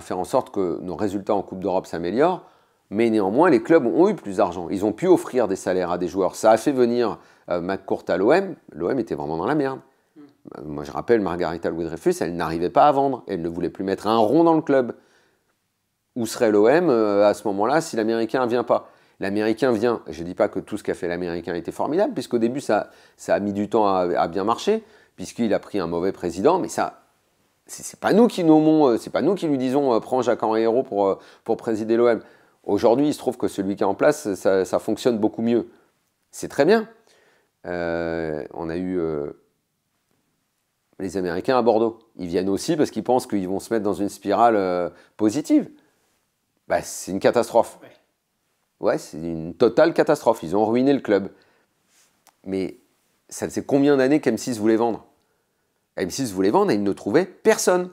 faire en sorte que nos résultats en Coupe d'Europe s'améliorent. Mais néanmoins, les clubs ont eu plus d'argent. Ils ont pu offrir des salaires à des joueurs. Ça a fait venir McCourt à l'OM. L'OM était vraiment dans la merde. Moi, je rappelle, Margarita Louis-Dreyfus, elle n'arrivait pas à vendre. Elle ne voulait plus mettre un rond dans le club. Où serait l'OM à ce moment-là si l'Américain ne vient pas? L'Américain vient. Je ne dis pas que tout ce qu'a fait l'Américain était formidable, puisqu'au début, ça a mis du temps à bien marcher, puisqu'il a pris un mauvais président. Mais ça, c'est pas nous qui nommons, c'est pas nous qui lui disons prends Jacques Henri Hérault pour présider l'OM. Aujourd'hui, il se trouve que celui qui est en place, ça fonctionne beaucoup mieux. C'est très bien. On a eu les Américains à Bordeaux. Ils viennent aussi parce qu'ils pensent qu'ils vont se mettre dans une spirale positive. C'est une catastrophe. Ouais, c'est une totale catastrophe. Ils ont ruiné le club. Mais ça faisait combien d'années qu'M6 voulait vendre? M6 voulait vendre et ils ne trouvaient personne.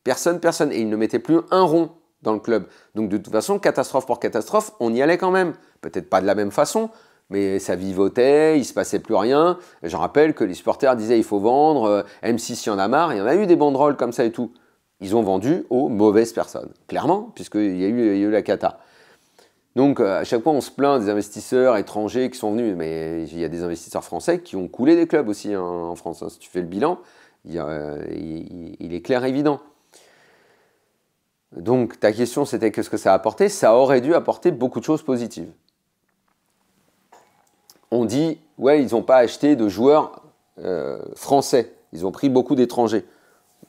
Personne. Et ils ne mettaient plus un rond dans le club. Donc de toute façon, catastrophe pour catastrophe, on y allait quand même. Peut-être pas de la même façon, mais ça vivotait, il ne se passait plus rien. Je rappelle que les supporters disaient il faut vendre, M6 il y en a marre, il y en a eu des banderoles comme ça et tout. Ils ont vendu aux mauvaises personnes, clairement, puisqu'il y a eu la cata. Donc à chaque fois on se plaint des investisseurs étrangers qui sont venus, mais il y a des investisseurs français qui ont coulé des clubs aussi hein, en France. Hein. Si tu fais le bilan, il est clair et évident. Donc ta question c'était qu'est-ce que ça a apporté? Ça aurait dû apporter beaucoup de choses positives. On dit, ouais, ils n'ont pas acheté de joueurs français, ils ont pris beaucoup d'étrangers.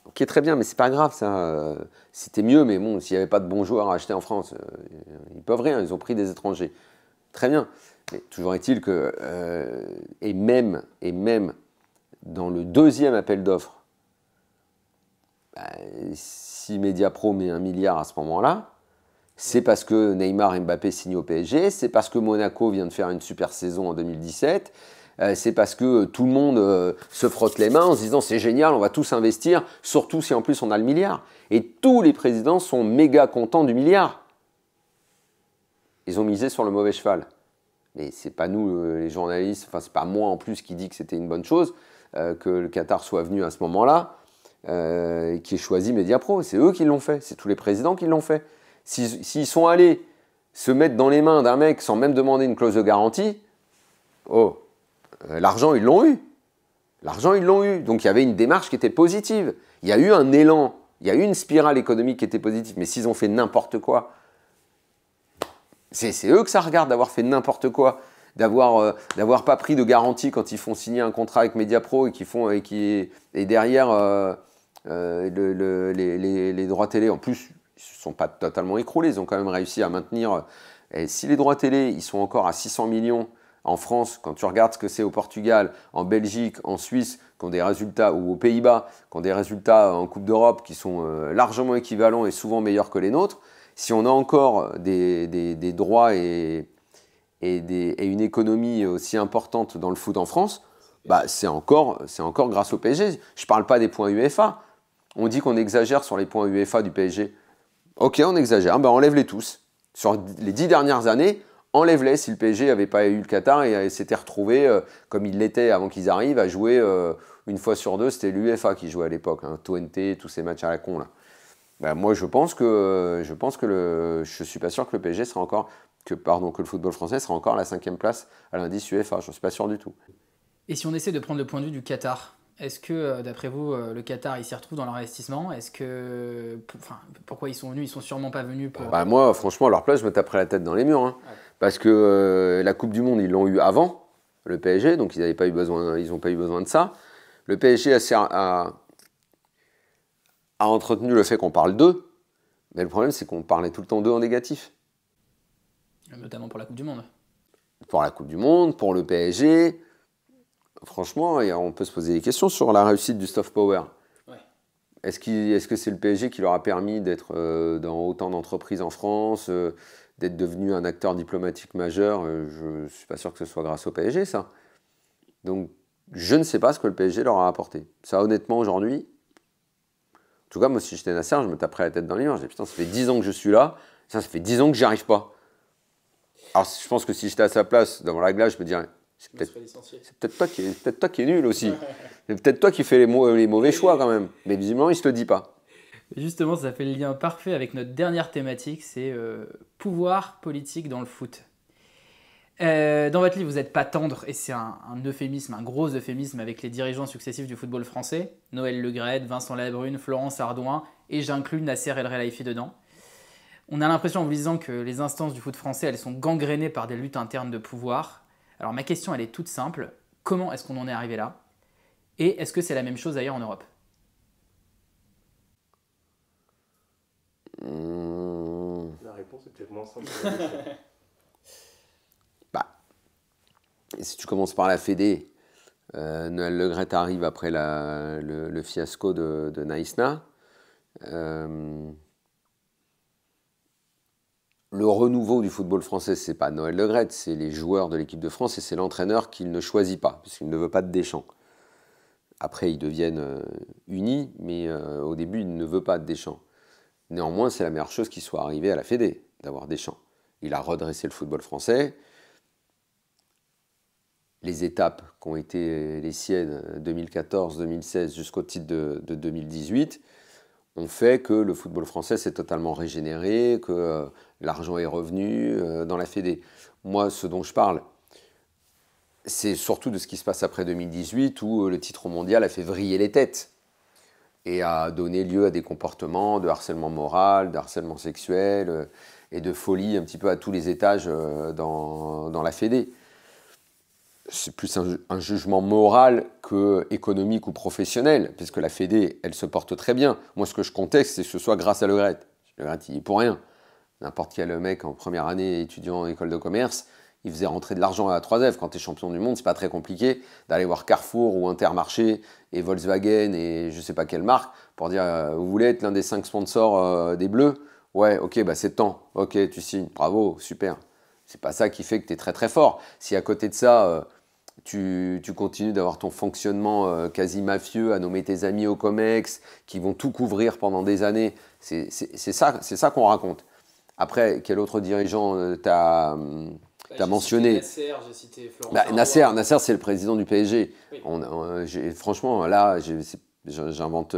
Ok, très bien, mais c'est pas grave, ça. C'était mieux, mais bon, s'il n'y avait pas de bons joueurs à acheter en France, ils peuvent rien, ils ont pris des étrangers. Très bien. Mais toujours est-il que, et même dans le deuxième appel d'offres, si Mediapro met 1 milliard à ce moment-là, c'est parce que Neymar et Mbappé signent au PSG, c'est parce que Monaco vient de faire une super saison en 2017, c'est parce que tout le monde se frotte les mains en se disant c'est génial, on va tous investir, surtout si en plus on a le milliard. Et tous les présidents sont méga contents du milliard. Ils ont misé sur le mauvais cheval. Mais c'est pas nous les journalistes, enfin c'est pas moi en plus qui dit que c'était une bonne chose que le Qatar soit venu à ce moment-là, qui ait choisi Mediapro. C'est eux qui l'ont fait, c'est tous les présidents qui l'ont fait. S'ils sont allés se mettre dans les mains d'un mec sans même demander une clause de garantie, l'argent, ils l'ont eu. L'argent, ils l'ont eu. Donc, il y avait une démarche qui était positive. Il y a eu un élan, il y a eu une spirale économique qui était positive. Mais s'ils ont fait n'importe quoi, c'est eux que ça regarde d'avoir fait n'importe quoi, d'avoir pas pris de garantie quand ils font signer un contrat avec Mediapro et derrière les droits télé. En plus, ils ne se sont pas totalement écroulés. Ils ont quand même réussi à maintenir. Et si les droits télé, ils sont encore à 600 millions en France, quand tu regardes ce que c'est au Portugal, en Belgique, en Suisse, qui ont des résultats, ou aux Pays-Bas, qui ont des résultats en Coupe d'Europe qui sont largement équivalents et souvent meilleurs que les nôtres, si on a encore des droits et une économie aussi importante dans le foot en France, bah c'est encore grâce au PSG. Je ne parle pas des points UEFA. On dit qu'on exagère sur les points UEFA du PSG. Ok, on exagère, bah enlève-les tous. Sur les 10 dernières années, enlève-les si le PSG n'avait pas eu le Qatar et s'était retrouvé, comme il l'était avant qu'ils arrivent, à jouer une fois sur deux. C'était l'UEFA qui jouait à l'époque, hein, TNT, tous ces matchs à la con là. Ben, moi, je suis pas sûr que le PSG sera encore, que le football français sera encore à la 5e place à l'indice UEFA. Je ne suis pas sûr du tout. Et si on essaie de prendre le point de vue du Qatar, est-ce que, d'après vous, le Qatar, il s'y retrouve dans leur investissement? Est-ce que, pourquoi ils sont venus? Ils sont sûrement pas venus pour. Bah, moi, franchement, à leur place, je me taperais la tête dans les murs, hein. Ouais. Parce que la Coupe du Monde, ils l'ont eu avant le PSG, donc ils n'ont pas eu besoin de ça. Le PSG a entretenu le fait qu'on parle d'eux, mais le problème, c'est qu'on parlait tout le temps d'eux en négatif. Notamment pour la Coupe du Monde. Pour la Coupe du Monde, pour le PSG. Franchement, on peut se poser des questions sur la réussite du soft power. Ouais. Est-ce que c'est le PSG qui leur a permis d'être dans autant d'entreprises en France, d'être devenu un acteur diplomatique majeur? Je ne suis pas sûr que ce soit grâce au PSG, ça. Donc, je ne sais pas ce que le PSG leur a apporté. Ça, honnêtement, aujourd'hui, en tout cas, moi, si j'étais Nasser, je me taperais la tête dans les murs. Je dis, putain, ça fait 10 ans que je suis là, ça fait 10 ans que j'y arrive pas. Alors, je pense que si j'étais à sa place, devant la glace, je me dirais, c'est peut-être toi qui es nul aussi. C'est peut-être toi qui fais les mauvais choix quand même. Mais visiblement, il ne se le dit pas. Justement, ça fait le lien parfait avec notre dernière thématique, c'est pouvoir politique dans le foot. Dans votre livre, vous n'êtes pas tendre, et c'est un euphémisme, un gros euphémisme avec les dirigeants successifs du football français, Noël Le Graët, Vincent Labrune, Florence Ardouin, et j'inclus Nasser El Khelaifi dedans. On a l'impression en vous disant que les instances du foot français, elles sont gangrénées par des luttes internes de pouvoir. Alors ma question, elle est toute simple. Comment est-ce qu'on en est arrivé là? Et est-ce que c'est la même chose ailleurs en Europe? La réponse est peut-être moins simple. Si tu commences par la Fédé, Noël Le Graët arrive après le fiasco de Naïsna. Le renouveau du football français, c'est pas Noël Le Graët, c'est les joueurs de l'équipe de France et c'est l'entraîneur qu'il ne choisit pas, parce qu'il ne veut pas de Deschamps. Après, ils deviennent unis, mais au début, il ne veut pas de Deschamps. Néanmoins, c'est la meilleure chose qui soit arrivée à la Fédé, d'avoir Deschamps. Il a redressé le football français. les étapes qui ont été les siennes 2014-2016 jusqu'au titre de 2018 ont fait que le football français s'est totalement régénéré, que l'argent est revenu dans la Fédé. Moi, ce dont je parle, c'est surtout de ce qui se passe après 2018 où le titre mondial a fait vriller les têtes et a donné lieu à des comportements de harcèlement moral, de harcèlement sexuel et de folie un petit peu à tous les étages dans la Fédé. C'est plus un jugement moral que économique ou professionnel, puisque la Fédé, elle se porte très bien. Moi, ce que je conteste, c'est que ce soit grâce à Le Gret. Le Gret, il est pour rien. N'importe quel mec en première année étudiant en école de commerce, il faisait rentrer de l'argent à la 3F. Quand tu es champion du monde, c'est pas très compliqué d'aller voir Carrefour ou Intermarché et Volkswagen et je sais pas quelle marque pour dire vous voulez être l'un des 5 sponsors des Bleus? Ouais, ok, bah c'est le temps. Ok, tu signes. Bravo, super. C'est pas ça qui fait que tu es très très fort. Si à côté de ça, tu continues d'avoir ton fonctionnement quasi mafieux, à nommer tes amis au COMEX, qui vont tout couvrir pendant des années, c'est ça qu'on raconte. Après, quel autre dirigeant t'as mentionné? Nasser, j'ai cité Florent Nasser, c'est le président du PSG. Oui. Franchement, là, j'invente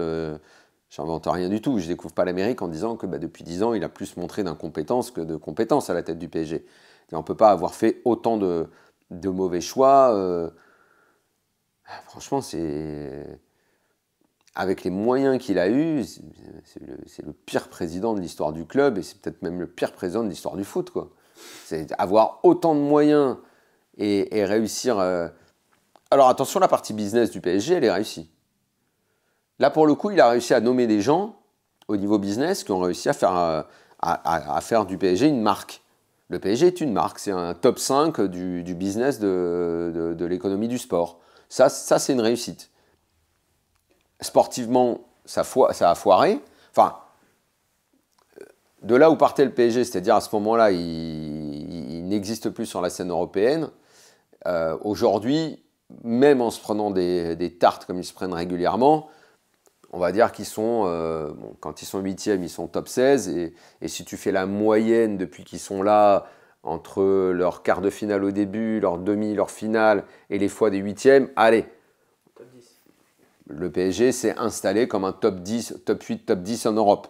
rien du tout. Je ne découvre pas l'Amérique en disant que depuis 10 ans, il a plus montré d'incompétence que de compétence à la tête du PSG. Et on ne peut pas avoir fait autant de mauvais choix. Franchement, c'est... Avec les moyens qu'il a eus, c'est le pire président de l'histoire du club et c'est peut-être même le pire président de l'histoire du foot, quoi. C'est avoir autant de moyens et réussir... Alors attention, la partie business du PSG, elle est réussie. Là, pour le coup, il a réussi à nommer des gens au niveau business qui ont réussi à faire du PSG une marque. Le PSG est une marque, c'est un top 5 du business de l'économie du sport. Ça c'est une réussite. Sportivement, ça a foiré. Enfin, de là où partait le PSG, c'est-à-dire à ce moment-là, il n'existe plus sur la scène européenne. Aujourd'hui, même en se prenant des tartes comme ils se prennent régulièrement, on va dire qu'ils sont, quand ils sont 8e, ils sont top 16. Et si tu fais la moyenne depuis qu'ils sont là, entre leur quart de finale au début, leur demi, leur finale et les fois des 8e, allez, top 10. Le PSG s'est installé comme un top 10, top 8, top 10 en Europe.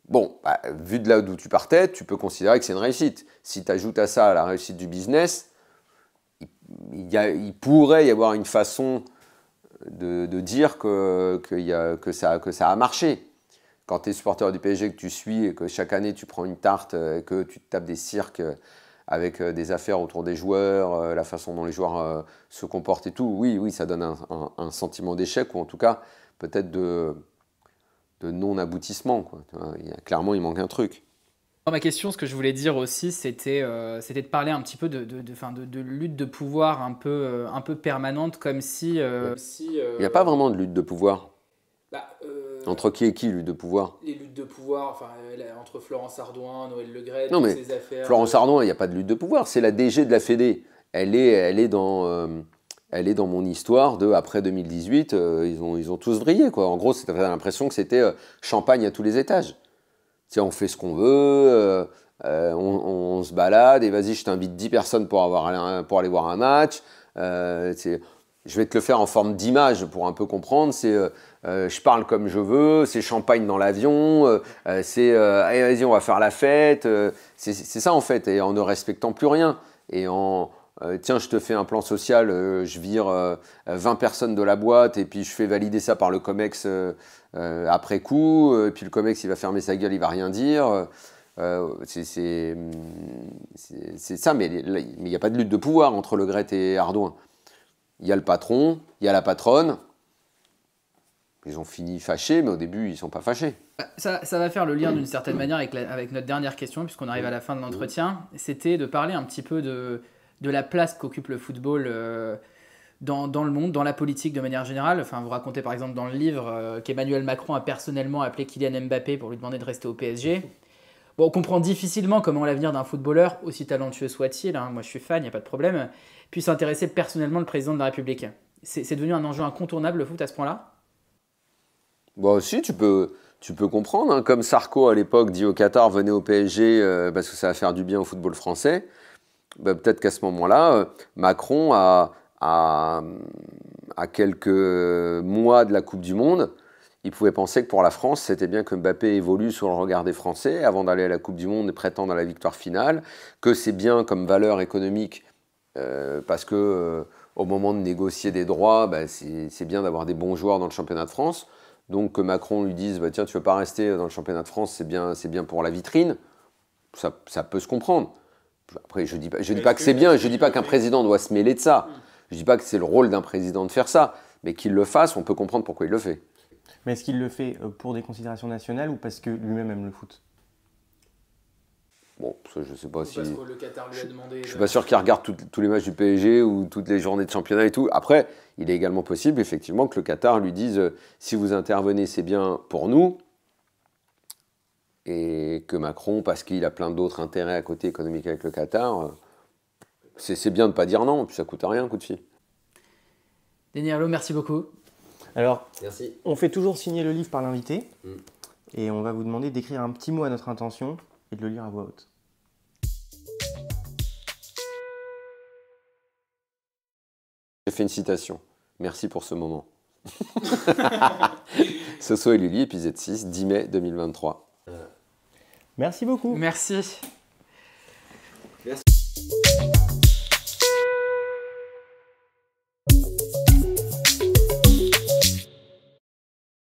Bon, vu de là d'où tu partais, tu peux considérer que c'est une réussite. Si tu ajoutes à ça la réussite du business, il pourrait y avoir une façon de dire que ça a marché. Quand tu es supporter du PSG, que tu suis et que chaque année tu prends une tarte, que tu te tapes des cirques avec des affaires autour des joueurs, la façon dont les joueurs se comportent et tout, oui, ça donne un sentiment d'échec ou en tout cas peut-être de non-aboutissement, quoi. Clairement, il manque un truc. Ma question, ce que je voulais dire aussi, c'était de parler un petit peu de lutte de pouvoir un peu permanente, comme si... Il n'y a pas vraiment de lutte de pouvoir. Entre qui et qui, lutte de pouvoir? Les luttes de pouvoir, entre Florence Ardouin, Noël Le Gret, toutes ces affaires... Florence Ardouin, il n'y a pas de lutte de pouvoir, c'est la DG de la Fédé. Elle est dans mon histoire de après 2018, ils ont tous vrillé, quoi. En gros, ça fait l'impression que c'était champagne à tous les étages. On fait ce qu'on veut, on se balade, et vas-y, je t'invite 10 personnes pour aller voir un match. Je vais te le faire en forme d'image pour un peu comprendre. Je parle comme je veux, c'est champagne dans l'avion, allez, vas-y, on va faire la fête. C'est ça en fait, et en ne respectant plus rien. Et tiens, je te fais un plan social, je vire 20 personnes de la boîte et puis je fais valider ça par le COMEX après coup. Et puis le COMEX, il va fermer sa gueule, il va rien dire. C'est ça, mais il n'y a pas de lutte de pouvoir entre Le Gret et Ardouin. Il y a le patron, il y a la patronne. Ils ont fini fâchés, mais au début, ils ne sont pas fâchés. Ça va faire le lien d'une certaine manière avec notre dernière question, puisqu'on arrive à la fin de l'entretien. C'était de parler un petit peu de la place qu'occupe le football dans le monde, dans la politique de manière générale. Enfin, vous racontez par exemple dans le livre qu'Emmanuel Macron a personnellement appelé Kylian Mbappé pour lui demander de rester au PSG. Bon, on comprend difficilement comment l'avenir d'un footballeur, aussi talentueux soit-il, hein, moi je suis fan, il n'y a pas de problème, puisse intéresser personnellement le président de la République. C'est devenu un enjeu incontournable, le foot, à ce point-là? Bon, si, tu peux comprendre, hein, comme Sarko à l'époque dit au Qatar, venez au PSG parce que ça va faire du bien au football français. peut-être qu'à ce moment-là, Macron, à quelques mois de la Coupe du Monde, il pouvait penser que pour la France, c'était bien que Mbappé évolue sur le regard des Français avant d'aller à la Coupe du Monde et prétendre à la victoire finale, que c'est bien comme valeur économique parce que au moment de négocier des droits, c'est bien d'avoir des bons joueurs dans le championnat de France. Donc que Macron lui dise tiens, tu ne veux pas rester dans le championnat de France, c'est bien pour la vitrine, ça peut se comprendre. Après, je dis pas que c'est bien, je dis pas qu'un président doit se mêler de ça. Je dis pas que c'est le rôle d'un président de faire ça, mais qu'il le fasse, on peut comprendre pourquoi il le fait. Mais est-ce qu'il le fait pour des considérations nationales ou parce que lui-même aime le foot? Bon, ça, je sais pas si... Parce que le Qatar lui a demandé... Je suis pas sûr qu'il regarde tous les matchs du PSG ou toutes les journées de championnat et tout. Après, il est également possible, effectivement, que le Qatar lui dise si vous intervenez, c'est bien pour nous. Et que Macron, parce qu'il a plein d'autres intérêts à côté économiques avec le Qatar, c'est bien de ne pas dire non, puis ça coûte rien, un coup de fil. Denis Herlo, merci beaucoup. Alors, merci. On fait toujours signer le livre par l'invité et on va vous demander d'écrire un petit mot à notre intention et de le lire à voix haute. J'ai fait une citation. Merci pour ce moment. Soso et Lully, épisode 6, 10 mai 2023. Merci beaucoup. Merci. Merci.